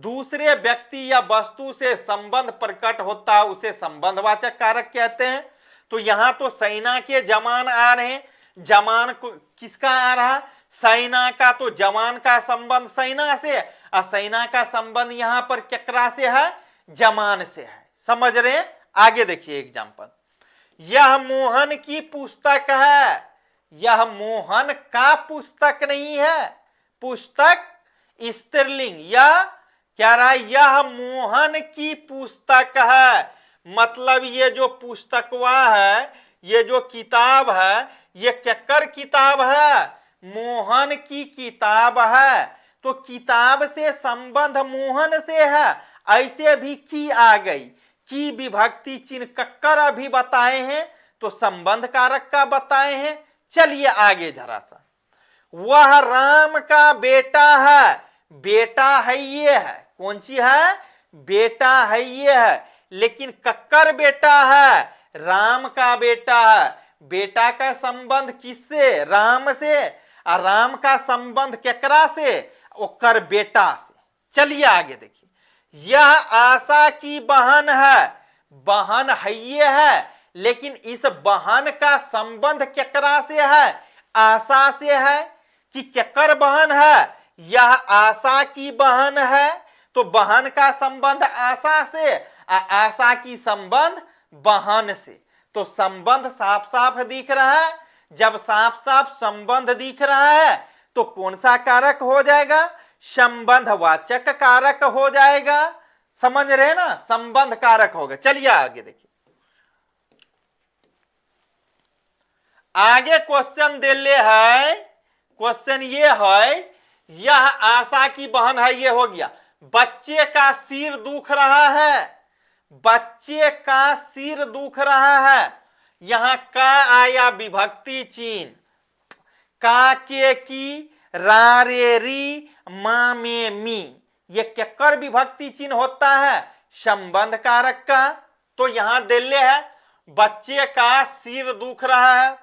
दूसरे व्यक्ति या वस्तु से संबंध प्रकट होता है उसे संबंधवाचक कारक कहते हैं। तो यहां तो सेना के जवान आ रहे हैं, जवान को किसका आ रहा? सेना का। तो जवान का संबंध सेना से, और सेना का संबंध यहां पर केकरा से है? जवान से है। समझ रहे हैं? आगे देखिए एग्जांपल। यह मोहन की पुस्तक है। यह मोहन का पुस्तक नहीं है, पुस्तक स्त्रीलिंग। यह क्या रहा? यह मोहन की पुस्तक है, मतलब ये जो पुस्तकवा है ये जो किताब है ये केकर किताब है? मोहन की किताब है। तो किताब से संबंध मोहन से है, ऐसे भी की आ गई। की विभक्ति चिन्ह कक्कर अभी बताए हैं, तो संबंध कारक का बताए हैं। चलिए आगे जरा सा। वह राम का बेटा है। बेटा है ये है, कौन सी है? बेटा है ये है, लेकिन कक्कर बेटा है? राम का बेटा है। बेटा का संबंध किससे? राम से। और राम का संबंध केकरा से? ओकर बेटा से। चलिए आगे देखिए। यह आशा की बहन है। बहन है ये है, लेकिन इस बहन का संबंध केकरा से है? आशा से है कि केकर बहन है? यह आशा की बहन है, तो बहन का संबंध आशा से, आशा की संबंध बहन से। तो संबंध साफ साफ दिख रहा है। जब साफ साफ संबंध दिख रहा है तो कौन सा कारक हो जाएगा? संबंधवाचक कारक हो जाएगा। समझ रहे ना? संबंध कारक होगा। चलिए आगे देखिए। आगे क्वेश्चन दे ले है। क्वेश्चन ये है, यह आशा की बहन है, ये हो गया। बच्चे का सिर दुख रहा है। बच्चे का सिर दुख रहा है। यहां का आया विभक्ति चिन्ह। का के की, रा रे री, मा में मी। ये केकर विभक्ति चिन्ह होता है? संबंध कारक का। तो यहां दिल्ले है, बच्चे का सिर दुख रहा है।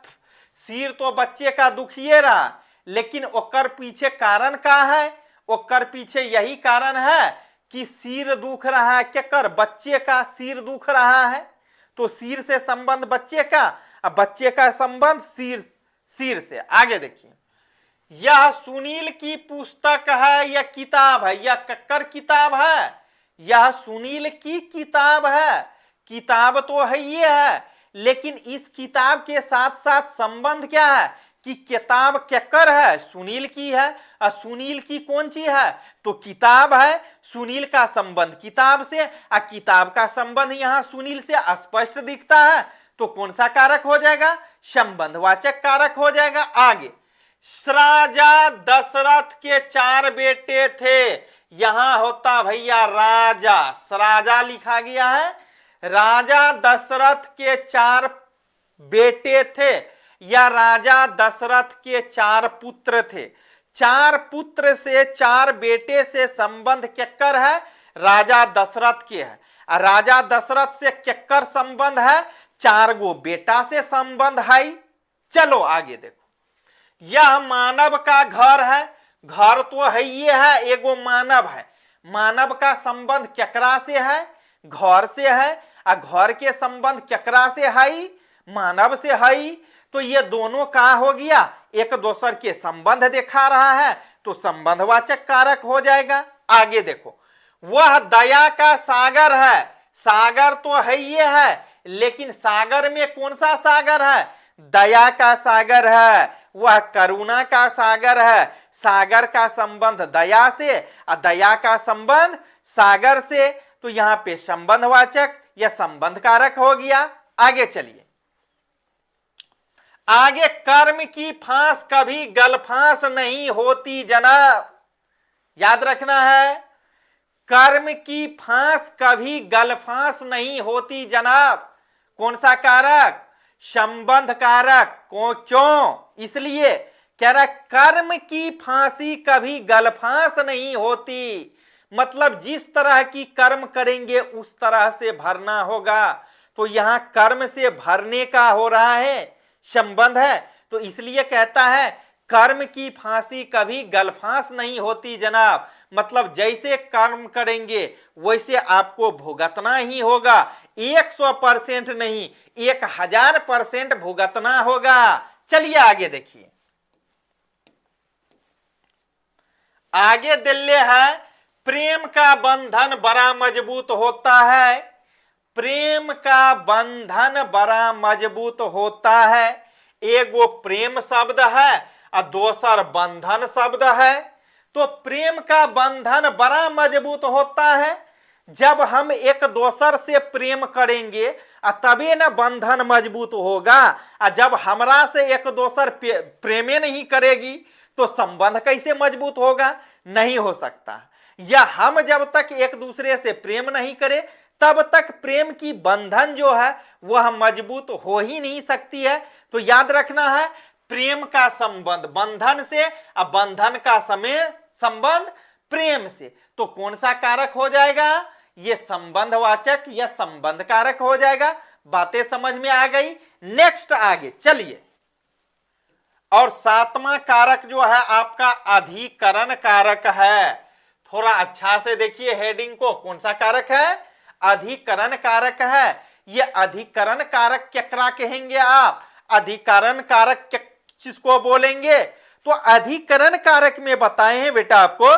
सिर तो बच्चे का दुखिए रहा, लेकिन ओकर पीछे कारण का है? ओकर पीछे यही कारण है कि सिर दुख रहा है। केकर? बच्चे का सिर दुख रहा है। तो सिर से संबंध बच्चे का, अब बच्चे का संबंध सिर से। आगे देखिए। यह सुनील की पुस्तक है, यह किताब है। यह केकर किताब है? यह सुनील की किताब है। किताब तो है ये है, लेकिन इस किताब के साथ साथ संबंध क्या है कि किताब केकर है? सुनील की है। और सुनील की कौन सी है? तो किताब है। सुनील का संबंध किताब से, और किताब का संबंध यहां सुनील से स्पष्ट दिखता है। तो कौन सा कारक हो जाएगा? संबंधवाचक कारक हो जाएगा। आगे, राजा दशरथ के 4 बेटे थे। यहां होता भैया राजा, राजा लिखा गया है। राजा दशरथ के 4 बेटे थे, या राजा दशरथ के 4 पुत्र थे। 4 पुत्र से 4 बेटे से संबंध केकर है? राजा दशरथ के है। और राजा दशरथ से केकर संबंध है? 4 गो बेटा से संबंध है। चलो आगे देखो। यह मानव का घर है। घर तो है ये है, एगो मानव है। मानव का संबंध केकरा से है? घर से है। और घर के संबंध केकरा से है? मानव से है। तो ये दोनों का हो गया? एक दूसर के संबंध दिखा रहा है, तो संबंधवाचक कारक हो जाएगा। आगे देखो। वह दया का सागर है। सागर तो है ये है, लेकिन सागर में कौन सा सागर है? दया का सागर है। वह करुणा का सागर है। सागर का संबंध दया से, और दया का संबंध सागर से। तो यहां पे संबंधवाचक या संबंध कारक हो गया। आगे चलिए। आगे, कर्म की फांस कभी गलफांस नहीं होती जनाब। याद रखना है, कर्म की फांस कभी गलफांस नहीं होती जनाब। कौन सा कारक? संबंध कारक। क्यों? इसलिए कह रहा कर्म की फांसी कभी गलफांस नहीं होती। मतलब जिस तरह की कर्म करेंगे उस तरह से भरना होगा। तो यहां कर्म से भरने का हो रहा है, संबंध है। तो इसलिए कहता है कर्म की फांसी कभी गलफांस नहीं होती जनाब। मतलब जैसे कर्म करेंगे वैसे आपको भुगतना ही होगा। 100% नहीं, 1000% भुगतना होगा। चलिए आगे देखिए। आगे दिल्ले है, प्रेम का बंधन बड़ा मजबूत होता है। प्रेम का बंधन बड़ा मजबूत होता है। एगो प्रेम शब्द है और दूसर बंधन शब्द है। तो प्रेम का बंधन बड़ा मजबूत होता है। जब हम एक दूसर से प्रेम करेंगे तबे ना बंधन मजबूत होगा। जब हमरा से एक दोसर प्रेमे नहीं करेगी तो संबंध कैसे मजबूत होगा? नहीं हो सकता। या हम जब तक एक दूसरे से प्रेम नहीं करें तब तक प्रेम की बंधन जो है वह मजबूत हो ही नहीं सकती है। तो याद रखना है, प्रेम का संबंध बंधन से, अब बंधन का समय संबंध प्रेम से, तो कौन सा कारक हो जाएगा? ये संबंधवाचक या संबंध कारक हो जाएगा। बातें समझ में आ गई? नेक्स्ट आगे चलिए। और सातवां कारक जो है आपका अधिकरण कारक है। थोड़ा अच्छा से देखिए हेडिंग को, कौन सा कारक है? अधिकरण कारक है। ये अधिकरण कारक क्या कहेंगे आप? अधिकरण कारक किसको बोलेंगे? तो अधिकरण कारक में बताए हैं बेटा, आपको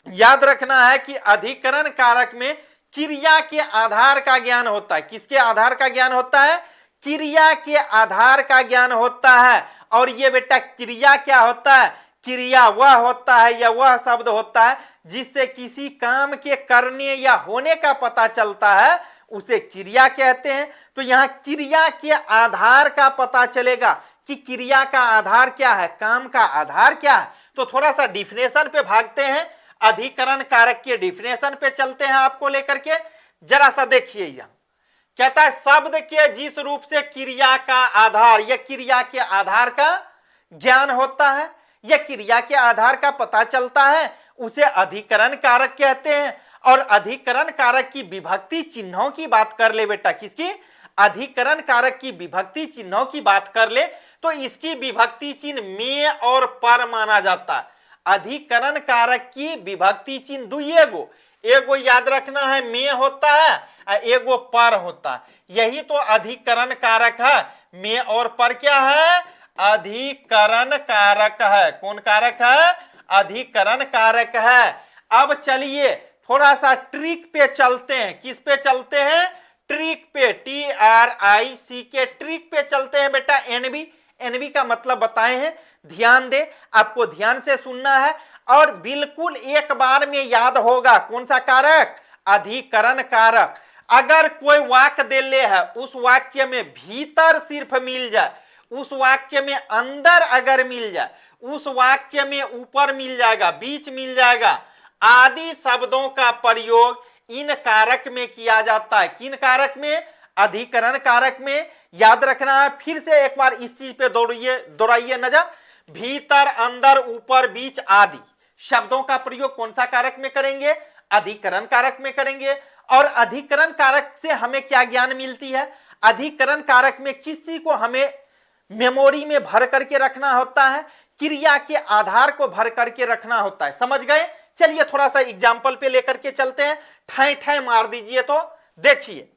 याद रखना है कि अधिकरण कारक में क्रिया के आधार का ज्ञान होता है। किसके आधार का ज्ञान होता है? क्रिया के आधार का ज्ञान होता है। और ये बेटा क्रिया क्या होता है? क्रिया वह होता है या वह शब्द होता है जिससे किसी काम के करने या होने का पता चलता है, उसे क्रिया कहते हैं। तो यहाँ क्रिया के आधार का पता चलेगा कि क्रिया का आधार क्या है, काम का आधार क्या है। तो थोड़ा सा डिफिनेशन पे भागते हैं, अधिकरण कारक के डिफिनेशन पे चलते हैं आपको लेकर के। जरा सा देखिए, यह कहता है शब्द के जिस रूप से क्रिया का आधार या क्रिया के आधार का ज्ञान होता है या क्रिया के आधार का पता चलता है, उसे अधिकरण कारक कहते हैं। और अधिकरण कारक की विभक्ति चिन्हों की बात कर ले बेटा, किसकी? अधिकरण कारक की विभक्ति चिन्हों की बात कर ले तो इसकी विभक्ति चिन्ह में और पर माना जाता है। अधिकरण कारक की विभक्ति चिन्ह दुइये गो, एगो याद रखना है में होता है और एगो पर होता है। यही तो अधिकरण कारक है। में और पर क्या है? अधिकरण कारक है। कौन कारक है? अधिकरण कारक है। अब चलिए थोड़ा सा ट्रिक पे चलते हैं। किस पे चलते हैं? ट्रिक पे, TRIC के ट्रिक पे चलते हैं बेटा। एनबी का मतलब बताए हैं, ध्यान दे, आपको ध्यान से सुनना है और बिल्कुल एक बार में याद होगा। कौन सा कारक? अधिकरण कारक। अगर कोई वाक्य दे ले है, उस वाक्य में भीतर सिर्फ मिल जाए, उस वाक्य में अंदर अगर मिल जाए, उस वाक्य में ऊपर मिल जाएगा, बीच मिल जाएगा, आदि शब्दों का प्रयोग इन कारक में किया जाता है। किन कारक में? अधिकरण कारक में। याद रखना है, फिर से एक बार इस चीज पे दोहराइए नजर। भीतर, अंदर, ऊपर, बीच आदि शब्दों का प्रयोग कौन सा कारक में करेंगे? अधिकरण कारक में करेंगे। और अधिकरण कारक से हमें क्या ज्ञान मिलती है? अधिकरण कारक में किसी को हमें मेमोरी में भर करके रखना होता है, क्रिया के आधार को भर करके रखना होता है। समझ गए? चलिए थोड़ा सा एग्जाम्पल पे लेकर के चलते हैं। ठाई ठाई मार दीजिए तो देखिए,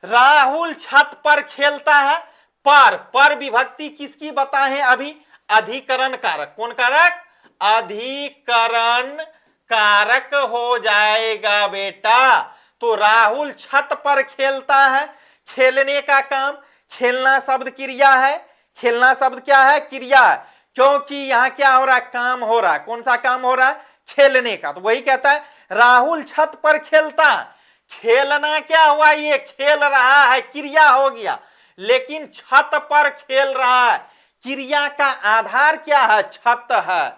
राहुल छत पर खेलता है। पर विभक्ति किसकी बताएं अभी? अधिकरण कारक। कौन कारक? अधिकरण कारक हो जाएगा बेटा। तो राहुल छत पर खेलता है, खेलने का काम, खेलना शब्द क्रिया है। खेलना शब्द क्या है? क्रिया है, क्योंकि यहां क्या हो रहा है? काम हो रहा है। कौन सा काम हो रहा है? खेलने का। तो वही कहता है राहुल छत पर खेलता है। खेलना क्या हुआ? ये खेल रहा है, क्रिया हो गया, लेकिन छत पर खेल रहा है। क्रिया का आधार क्या है? छत है।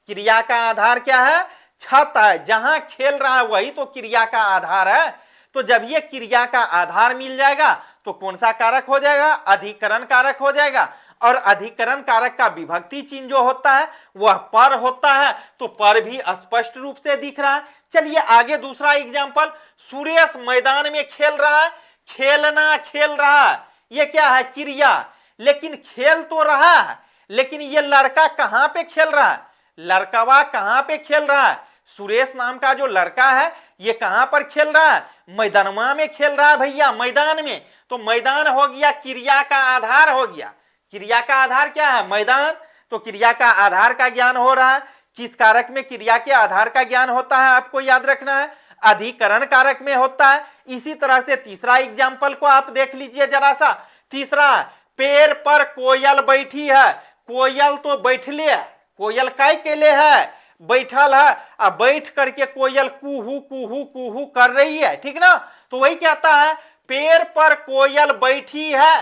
क्रिया का आधार क्या है? छत है। जहां खेल रहा है वही तो क्रिया का आधार है। तो जब ये क्रिया का आधार मिल जाएगा तो कौन सा कारक हो जाएगा? अधिकरण कारक हो जाएगा। और अधिकरण कारक का विभक्ति चिन्ह जो होता है वह पर होता है। तो पर भी स्पष्ट रूप से दिख रहा है। चलिए आगे दूसरा एग्जांपल। सुरेश मैदान में खेल रहा है। खेलना, खेल रहा है, ये क्या है? क्रिया। लेकिन खेल तो रहा है, लेकिन ये लड़का कहां पे खेल रहा है? लड़कवा कहां पे खेल रहा है? सुरेश नाम का जो लड़का है ये कहां पर खेल रहा है? मैदानमा में खेल रहा है भैया, मैदान में। तो मैदान हो गया, क्रिया का आधार हो गया। क्रिया का आधार क्या है? मैदान। तो क्रिया का आधार का ज्ञान हो रहा है। किस कारक में क्रिया के आधार का ज्ञान होता है? आपको याद रखना है, अधिकरण कारक में होता है। इसी तरह से तीसरा एग्जाम्पल को आप देख लीजिए जरा सा। तीसरा, पेड़ पर कोयल बैठी है। कोयल तो बैठले है, कोयल काय के लिए है? बैठल है। अब बैठ करके कोयल कुहू कुहू कुहू कर रही है, ठीक ना? तो वही कहता है पेड़ पर कोयल बैठी है,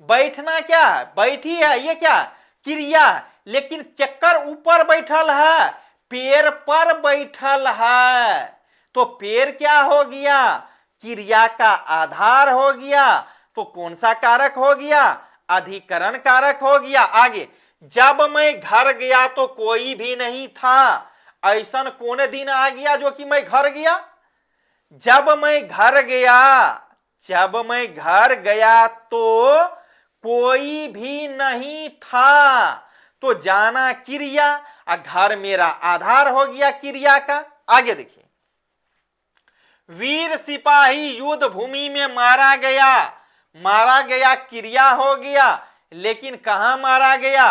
बैठना क्या है, बैठी है, ये क्या क्रिया है, लेकिन केकर ऊपर बैठल है, पेड़ पर बैठल है, तो पेड़ क्या हो गया, क्रिया का आधार हो गया, तो कौन सा कारक हो गया, अधिकरण कारक हो गया। आगे, जब मैं घर गया तो कोई भी नहीं था, ऐसा कौन दिन आ गया जो कि मैं घर गया, जब मैं घर गया, जब मैं घर गया तो कोई भी नहीं था, तो जाना क्रिया, घर मेरा आधार हो गया क्रिया का। आगे देखिए, वीर सिपाही युद्ध भूमि में मारा गया, मारा गया क्रिया हो गया, लेकिन कहां मारा गया,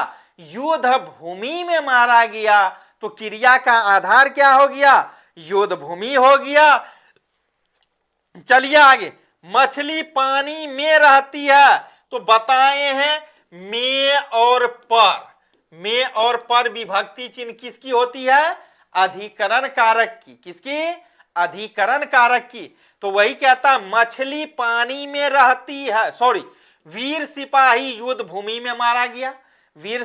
युद्ध भूमि में मारा गया, तो क्रिया का आधार क्या हो गया, युद्ध भूमि हो गया। चलिए आगे, मछली पानी में रहती है, तो बताए हैं में और पर, में और पर विभक्ति चिन्ह किसकी होती है, अधिकरण कारक की, किसकी, अधिकरण कारक की। तो वही कहता मछली पानी में रहती है, सॉरी, वीर सिपाही युद्ध भूमि में मारा गया, वीर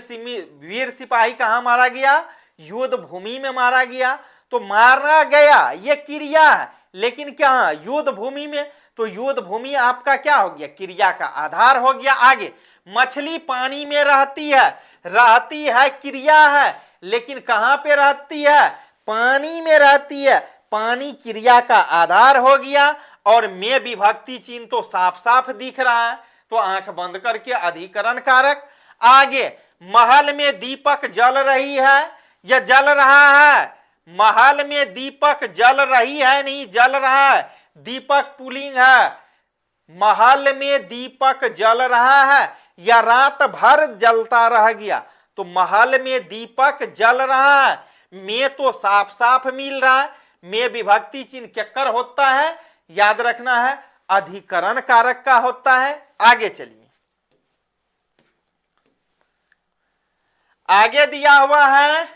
सिपाही कहां मारा गया, युद्ध भूमि में मारा गया, तो मारा गया ये क्रिया है, लेकिन क्या युद्ध भूमि में, तो युद्ध भूमि आपका क्या हो गया, क्रिया का आधार हो गया। आगे, मछली पानी में रहती है क्रिया है, लेकिन कहां पे रहती है, पानी में रहती है, पानी क्रिया का आधार हो गया, और में विभक्ति चिन्ह तो साफ साफ दिख रहा है, तो आंख बंद करके अधिकरण कारक। आगे, महल में दीपक जल रही है या जल रहा है, महल में दीपक जल रही है, नहीं जल रहा है, दीपक पुल्लिंग है, महल में दीपक जल रहा है या रात भर जलता रह गया, तो महल में दीपक जल रहा है, में तो साफ साफ मिल रहा है, में विभक्ति चिन्ह केकर होता है, याद रखना है अधिकरण कारक का होता है। आगे चलिए, आगे दिया हुआ है,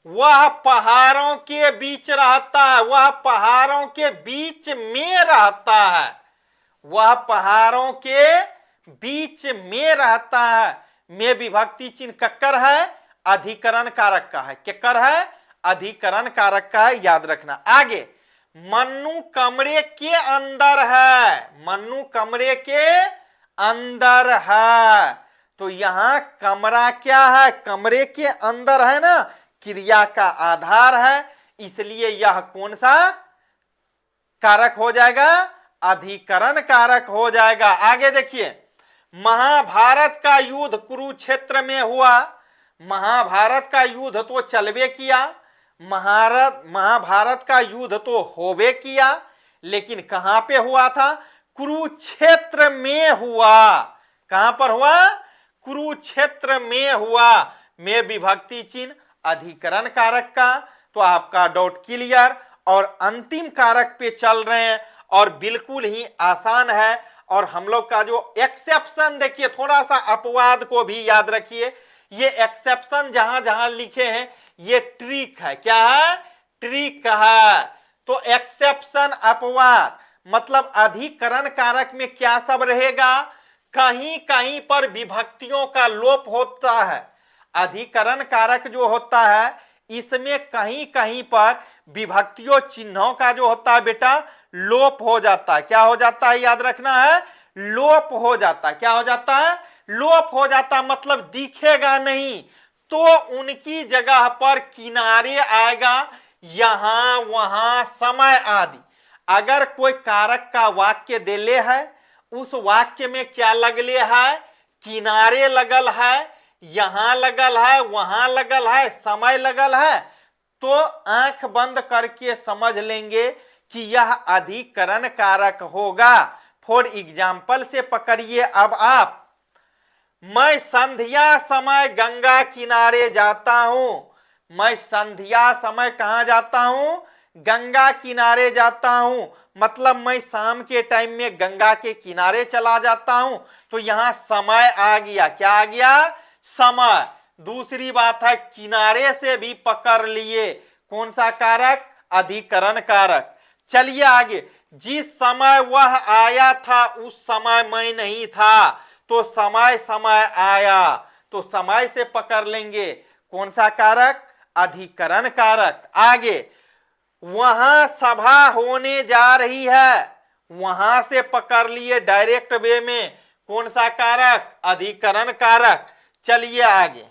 वह पहाड़ों के बीच रहता है, वह पहाड़ों के बीच में रहता है, वह पहाड़ों के बीच में रहता है, में विभक्ति चिन्ह कक्कर है, अधिकरण कारक का है, केकर है, अधिकरण कारक का है, याद रखना। आगे, मन्नू कमरे के अंदर है, मन्नू कमरे के अंदर है, तो यहां कमरा क्या है, कमरे के अंदर है ना, क्रिया का आधार है, इसलिए यह कौन सा कारक हो जाएगा, अधिकरण कारक हो जाएगा। आगे देखिए, महाभारत का युद्ध कुरुक्षेत्र में हुआ, महाभारत का युद्ध तो चलवे किया, महाभारत का युद्ध तो होवे किया, लेकिन कहां पे हुआ था, कुरुक्षेत्र में हुआ, कहां पर हुआ, कुरुक्षेत्र में हुआ, में विभक्ति चिन्ह अधिकरण कारक का। तो आपका डाउट क्लियर, और अंतिम कारक पे चल रहे हैं, और बिल्कुल ही आसान है, और हम लोग का जो एक्सेप्शन देखिए, थोड़ा सा अपवाद को भी याद रखिए, ये एक्सेप्शन जहां जहां लिखे हैं ये ट्रिक है, क्या है, ट्रिक है। तो एक्सेप्शन अपवाद मतलब अधिकरण कारक में क्या सब रहेगा, कहीं कहीं पर विभक्तियों का लोप होता है, अधिकरण कारक जो होता है इसमें कहीं कहीं पर विभक्तियों चिन्हों का जो होता है बेटा लोप हो जाता है, क्या हो जाता है, याद रखना है, लोप हो जाता है, क्या हो जाता है, लोप हो जाता, मतलब दिखेगा नहीं, तो उनकी जगह पर किनारे आएगा, यहां वहां समय आदि। अगर कोई कारक का वाक्य देले है, उस वाक्य में क्या लगले है, किनारे लगल है, यहां लगल है, वहां लगल है, समय लगल है, तो आंख बंद करके समझ लेंगे कि यह अधिकरण कारक होगा। फॉर एग्जाम्पल से पकड़िए अब आप, मैं संध्या समय गंगा किनारे जाता हूं, मैं संध्या समय कहां जाता हूं, गंगा किनारे जाता हूं, मतलब मैं शाम के टाइम में गंगा के किनारे चला जाता हूं, तो यहां समय आ गया, क्या आ गया, समय। दूसरी बात है किनारे से भी पकड़ लिए, कौन सा कारक, अधिकरण कारक। चलिए आगे, जिस समय वह आया था उस समय मैं नहीं था, तो समय समय आया, तो समय से पकड़ लेंगे। कौन सा कारक? अधिकरण कारक। आगे, वहां सभा होने जा रही है, वहां से पकड़ लिए डायरेक्ट वे में। कौन सा कारक? अधिकरण कारक। चलिए आगे,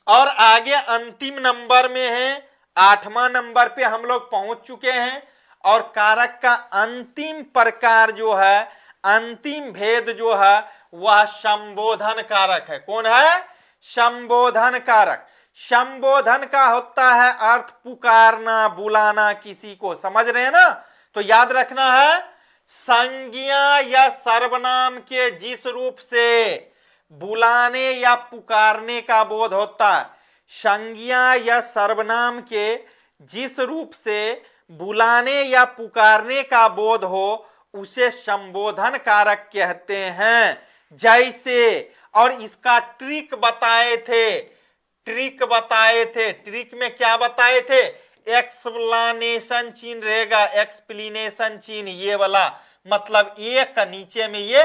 और आगे अंतिम नंबर में है, 8वां नंबर पे हम लोग पहुंच चुके हैं। और कारक का अंतिम प्रकार जो है, अंतिम भेद जो है, वह संबोधन कारक है। कौन है? संबोधन कारक। संबोधन का होता है अर्थ पुकारना, बुलाना किसी को, समझ रहे हैं ना? तो याद रखना है, संज्ञा या सर्वनाम के जिस रूप से बुलाने या पुकारने का बोध होता है, संज्ञा या सर्वनाम के जिस रूप से बुलाने या पुकारने का बोध हो, उसे संबोधन कारक कहते हैं। जैसे, और इसका ट्रिक बताए थे, ट्रिक में क्या बताए थे? एक्सप्लेनेशन चिन्ह रहेगा, एक्सप्लेनेशन चिन्ह ये वाला, मतलब एक नीचे में ये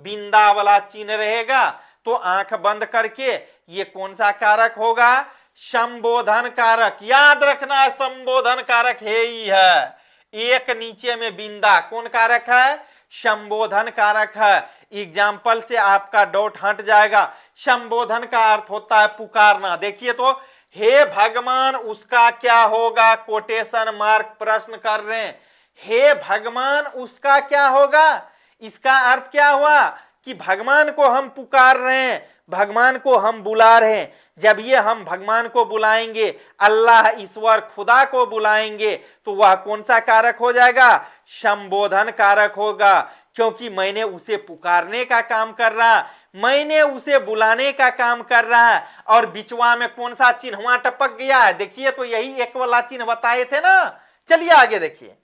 बिंदा वाला चिन्ह रहेगा। तो आंख बंद करके ये कौन सा कारक होगा? संबोधन कारक। याद रखना है, संबोधन कारक है ही है, एक नीचे में बिंदा। कौन कारक है? संबोधन कारक है। एग्जाम्पल से आपका डाउट हट जाएगा। संबोधन का अर्थ होता है पुकारना। देखिए तो, हे भगवान, उसका क्या होगा? कोटेशन मार्क प्रश्न कर रहे हैं। हे भगवान, उसका क्या होगा? इसका अर्थ क्या हुआ कि भगवान को हम पुकार रहे हैं, भगवान को हम बुला रहे हैं। जब ये हम भगवान को बुलाएंगे, अल्लाह, ईश्वर, खुदा को बुलाएंगे, तो वह कौन सा कारक हो जाएगा? संबोधन कारक होगा, क्योंकि मैंने उसे पुकारने का काम कर रहा, मैंने उसे बुलाने का काम कर रहा है। और बिचवा में कौन सा चिन्ह टपक गया है? देखिए तो, यही एक वाला चिन्ह बताए थे ना। चलिए आगे देखिए,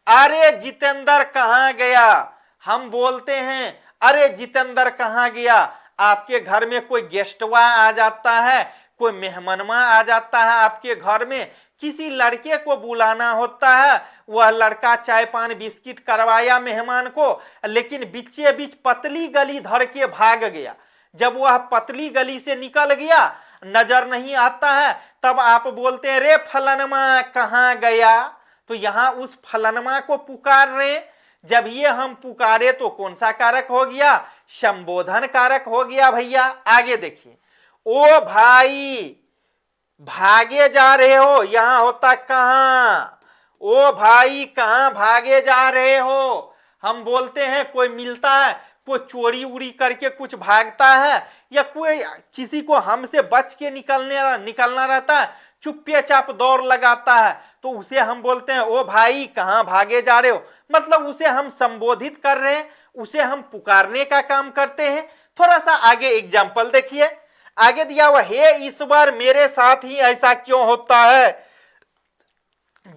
अरे जितेंद्र कहाँ गया? हम बोलते हैं, अरे जितेंद्र कहाँ गया? आपके घर में कोई गेस्टवा आ जाता है, कोई मेहमानवा आ जाता है आपके घर में, किसी लड़के को बुलाना होता है, वह लड़का चाय पान बिस्किट करवाया मेहमान को, लेकिन बीचे बीच पतली गली धर के भाग गया। जब वह पतली गली से निकल गया, नजर नहीं आता है, तब आप बोलते हैं, रे फलनमा कहाँ गया? तो यहां उस फलनमा को पुकार रहे। जब ये हम पुकारे तो कौन सा कारक हो गया? संबोधन कारक हो गया भैया। आगे देखिए, ओ भाई भागे जा रहे हो, यहां होता कहां? ओ भाई कहां भागे जा रहे हो? हम बोलते हैं कोई मिलता है, कोई चोरी उड़ी करके कुछ भागता है, या कोई किसी को हमसे बच के निकलना रहता है, चुप्पे चाप दौड़ लगाता है, तो उसे हम बोलते हैं, ओ भाई कहां भागे जा रहे हो। मतलब उसे हम संबोधित कर रहे हैं, उसे हम पुकारने का काम करते हैं। थोड़ा सा आगे एग्जाम्पल देखिए, आगे दिया हुआ, हे ईश्वर मेरे साथ ही ऐसा क्यों होता है?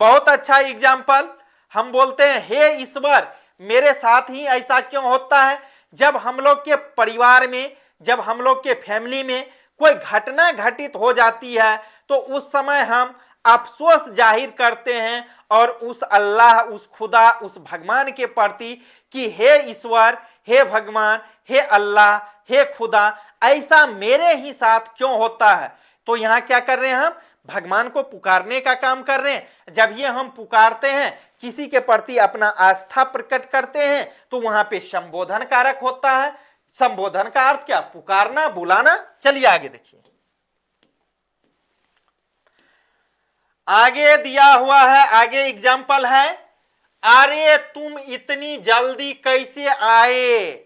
बहुत अच्छा एग्जाम्पल। हम बोलते हैं, हे ईश्वर मेरे साथ ही ऐसा क्यों होता है? जब हम लोग के परिवार में, जब हम लोग के फैमिली में कोई घटना घटित हो जाती है, तो उस समय हम अफसोस जाहिर करते हैं और उस अल्लाह, उस खुदा, उस भगवान के प्रति कि हे ईश्वर, हे भगवान, हे अल्लाह, हे खुदा, ऐसा मेरे ही साथ क्यों होता है? तो यहां क्या कर रहे हैं? हम भगवान को पुकारने का काम कर रहे हैं। जब ये हम पुकारते हैं, किसी के प्रति अपना आस्था प्रकट करते हैं, तो वहां पे संबोधन कारक होता है। संबोधन का अर्थ क्या? पुकारना, बुलाना। चलिए आगे देखिए, आगे दिया हुआ है, आगे एग्जाम्पल है, अरे तुम इतनी जल्दी कैसे आए?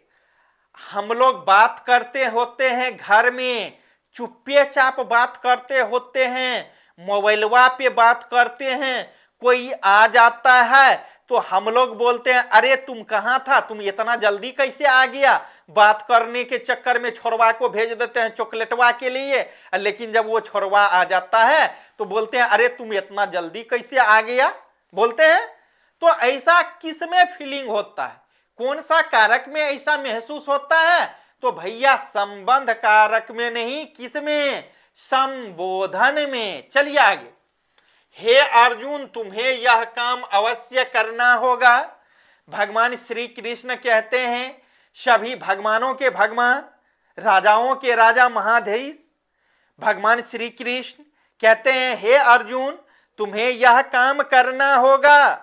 हम लोग बात करते होते हैं घर में, चुप्पे चाप बात करते होते हैं, मोबाइलवा पे बात करते हैं, कोई आ जाता है तो हम लोग बोलते हैं, अरे तुम कहाँ था, तुम इतना जल्दी कैसे आ गया? बात करने के चक्कर में छोरवा को भेज देते हैं चॉकलेटवा के लिए, लेकिन जब वो छोरवा आ जाता है तो बोलते हैं, अरे तुम इतना जल्दी कैसे आ गया? बोलते हैं। तो ऐसा किस में फीलिंग होता है? कौन सा कारक में ऐसा महसूस होता है? तो भैया संबंध कारक में नहीं, किस में? संबोधन में। चलिए आगे, हे अर्जुन तुम्हें यह काम अवश्य करना होगा। भगवान श्री कृष्ण कहते हैं, सभी भगवानों के भगवान, राजाओं के राजा, महाधीश भगवान श्री कृष्ण कहते हैं, हे अर्जुन तुम्हें यह काम करना होगा।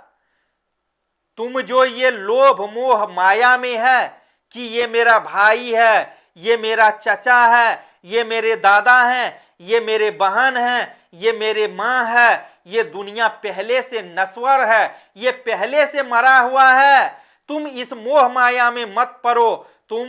तुम जो ये लोभ मोह माया में है कि ये मेरा भाई है, ये मेरा चचा है, ये मेरे दादा हैं, ये मेरे बहन हैं, ये मेरे माँ है, ये दुनिया पहले से नश्वर है, ये पहले से मरा हुआ है, तुम इस मोह माया में मत पड़ो। तुम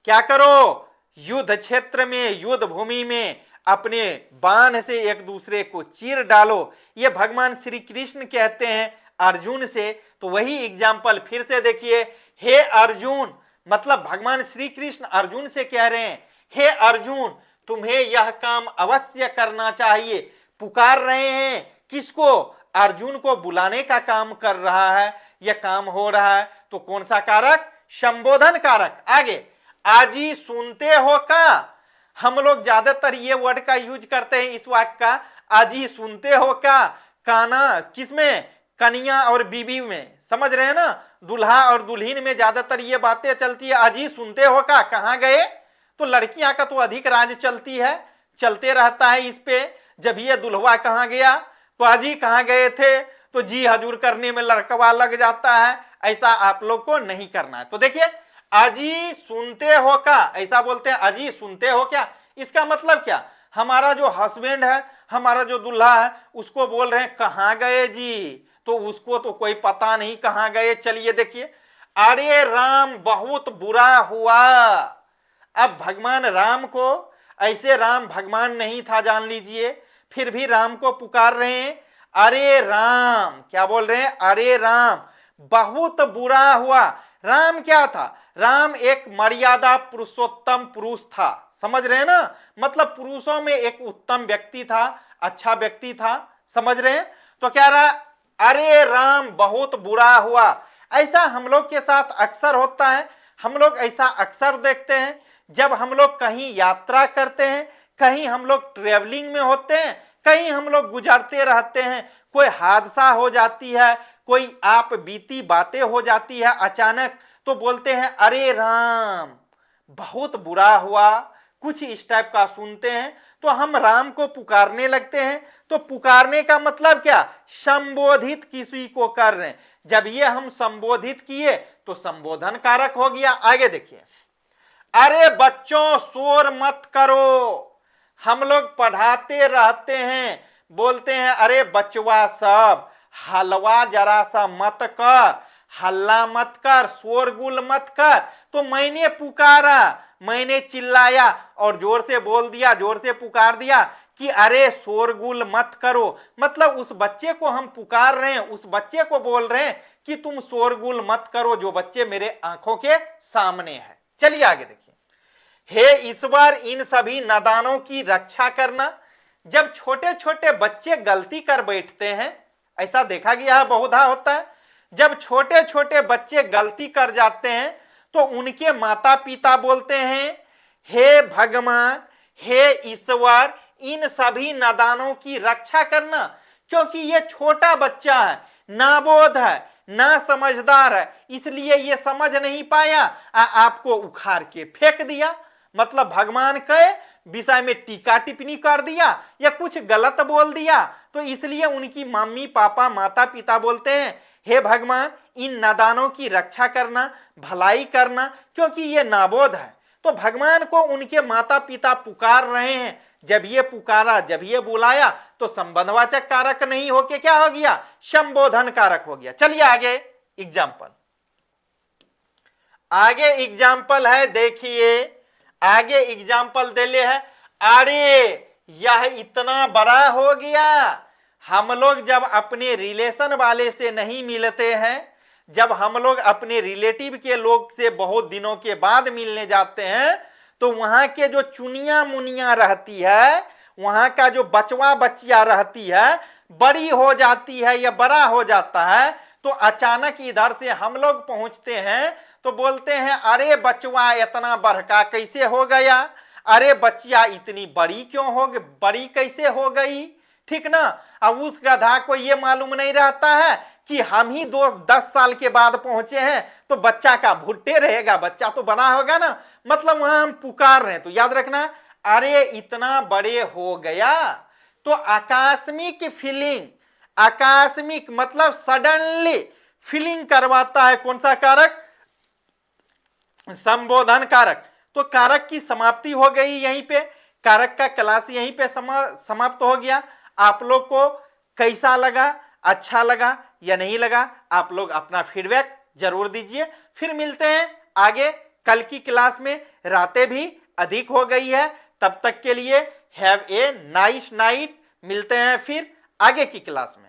क्या करो, युद्ध क्षेत्र में, युद्ध भूमि में अपने बाण से एक दूसरे को चीर डालो। ये भगवान श्री कृष्ण कहते हैं अर्जुन से। तो वही एग्जाम्पल फिर से देखिए, हे अर्जुन, मतलब भगवान श्री कृष्ण अर्जुन से कह रहे हैं, हे अर्जुन तुम्हें यह काम अवश्य करना चाहिए। पुकार रहे हैं किसको, अर्जुन को बुलाने का काम कर रहा है, यह काम हो रहा है। तो कौन सा कारक, संबोधन कारक। आगे, आजी सुनते हो का, हम लोग ज्यादातर ये वर्ड का यूज करते हैं इस वाक्य का, आजी सुनते हो का, काना किसमें, कन्या और बीबी में, समझ रहे हैं ना, दुल्हा और दुल्हन में ज्यादातर ये बातें चलती है, आजी सुनते हो का, कहाँ गए। तो लड़कियां का तो अधिक राज चलती है, चलते रहता है इस पे। जब ये दुल्हा कहाँ गया तो आजी कहाँ गए थे, तो जी हजूर करने में लड़कवा लग जाता है। ऐसा आप लोग को नहीं करना है। तो देखिए, अजी सुनते हो का, ऐसा बोलते हैं, अजी सुनते हो क्या। इसका मतलब क्या, हमारा जो हस्बैंड है, हमारा जो दूल्हा है, उसको बोल रहे हैं कहाँ गए जी, तो उसको तो कोई पता नहीं कहाँ गए। चलिए देखिए, अरे राम बहुत बुरा हुआ। अब भगवान राम को, ऐसे राम भगवान नहीं था जान लीजिए, फिर भी राम को पुकार रहे हैं, अरे राम, क्या बोल रहे हैं, अरे राम बहुत बुरा हुआ। राम क्या था, राम एक मर्यादा पुरुषोत्तम पुरुष था, समझ रहे हैं ना, मतलब पुरुषों में एक उत्तम व्यक्ति था, अच्छा व्यक्ति था, समझ रहे हैं। तो क्या रहा, अरे राम बहुत बुरा हुआ। ऐसा हम लोग के साथ अक्सर होता है, हम लोग ऐसा अक्सर देखते हैं जब हम लोग कहीं यात्रा करते हैं, कहीं हम लोग ट्रेवलिंग में होते हैं, कहीं हम लोग गुजरते रहते हैं, कोई हादसा हो जाती है, कोई आप बीती बातें हो जाती है अचानक, तो बोलते हैं अरे राम बहुत बुरा हुआ, कुछ इस टाइप का सुनते हैं तो हम राम को पुकारने लगते हैं। तो पुकारने का मतलब क्या, संबोधित किसी को कर रहे हैं। जब ये हम संबोधित किए तो संबोधन कारक हो गया। आगे देखिए, अरे बच्चों शोर मत करो। हम लोग पढ़ाते रहते हैं, बोलते हैं अरे बचवा सब हलवा जरा सा मत कर, हल्ला मत कर, शोरगुल मत कर। तो मैंने पुकारा, मैंने चिल्लाया और जोर से बोल दिया, जोर से पुकार दिया कि अरे शोरगुल मत करो। मतलब उस बच्चे को हम पुकार रहे हैं, उस बच्चे को बोल रहे हैं कि तुम शोरगुल मत करो, जो बच्चे मेरे आंखों के सामने है। चलिए आगे देखिए, हे ईश्वर इन सभी नादानों की रक्षा करना। जब छोटे छोटे बच्चे गलती कर बैठते हैं, ऐसा देखा गया है, बहुधा होता है, जब छोटे छोटे बच्चे गलती कर जाते हैं तो उनके माता पिता बोलते हैं हे भगवान, हे ईश्वर इन सभी नादानों की रक्षा करना। क्योंकि ये छोटा बच्चा है, नाबोध है, ना समझदार है, इसलिए ये समझ नहीं पाया, आपको उखाड़ के फेंक दिया। मतलब भगवान के विषय में टीका टिप्पणी कर दिया या कुछ गलत बोल दिया, तो इसलिए उनकी मम्मी पापा माता पिता बोलते हैं हे भगवान इन नादानों की रक्षा करना, भलाई करना, क्योंकि ये नाबोध है। तो भगवान को उनके माता पिता पुकार रहे हैं। जब ये पुकारा, जब ये बुलाया, तो संबंधवाचक कारक नहीं होके क्या हो गया, संबोधन कारक हो गया। चलिए आगे एग्जाम्पल, आगे एग्जाम्पल है, देखिए आगे एग्जाम्पल दे ले है, अरे यह इतना बड़ा हो गया। हम लोग जब अपने रिलेशन वाले से नहीं मिलते हैं, जब हम लोग अपने रिलेटिव के लोग से बहुत दिनों के बाद मिलने जाते हैं, तो वहां के जो चुनिया मुनिया रहती है, वहां का जो बचवा बच्चिया रहती है, बड़ी हो जाती है या बड़ा हो जाता है, तो अचानक इधर से हम लोग पहुंचते हैं तो बोलते हैं अरे बचवा इतना बड़का कैसे हो गया, अरे बच्चिया इतनी बड़ी क्यों हो गई, बड़ी कैसे हो गई, ठीक ना। अब उस गधा को ये मालूम नहीं रहता है कि हम ही 10 साल के बाद पहुंचे हैं, तो बच्चा का भुट्टे रहेगा, बच्चा तो बड़ा होगा ना। मतलब वहां हम पुकार रहे हैं, तो याद रखना, अरे इतना बड़े हो गया। तो आकस्मिक फीलिंग, आकस्मिक मतलब सडनली फीलिंग करवाता है कौन सा कारक, संबोधन कारक। तो कारक की समाप्ति हो गई यहीं पे, कारक का क्लास यहीं पे समाप्त हो गया। आप लोग को कैसा लगा, अच्छा लगा या नहीं लगा, आप लोग अपना फीडबैक जरूर दीजिए। फिर मिलते हैं आगे कल की क्लास में। रातें भी अधिक हो गई है, तब तक के लिए हैव ए नाइस नाइट। मिलते हैं फिर आगे की क्लास में।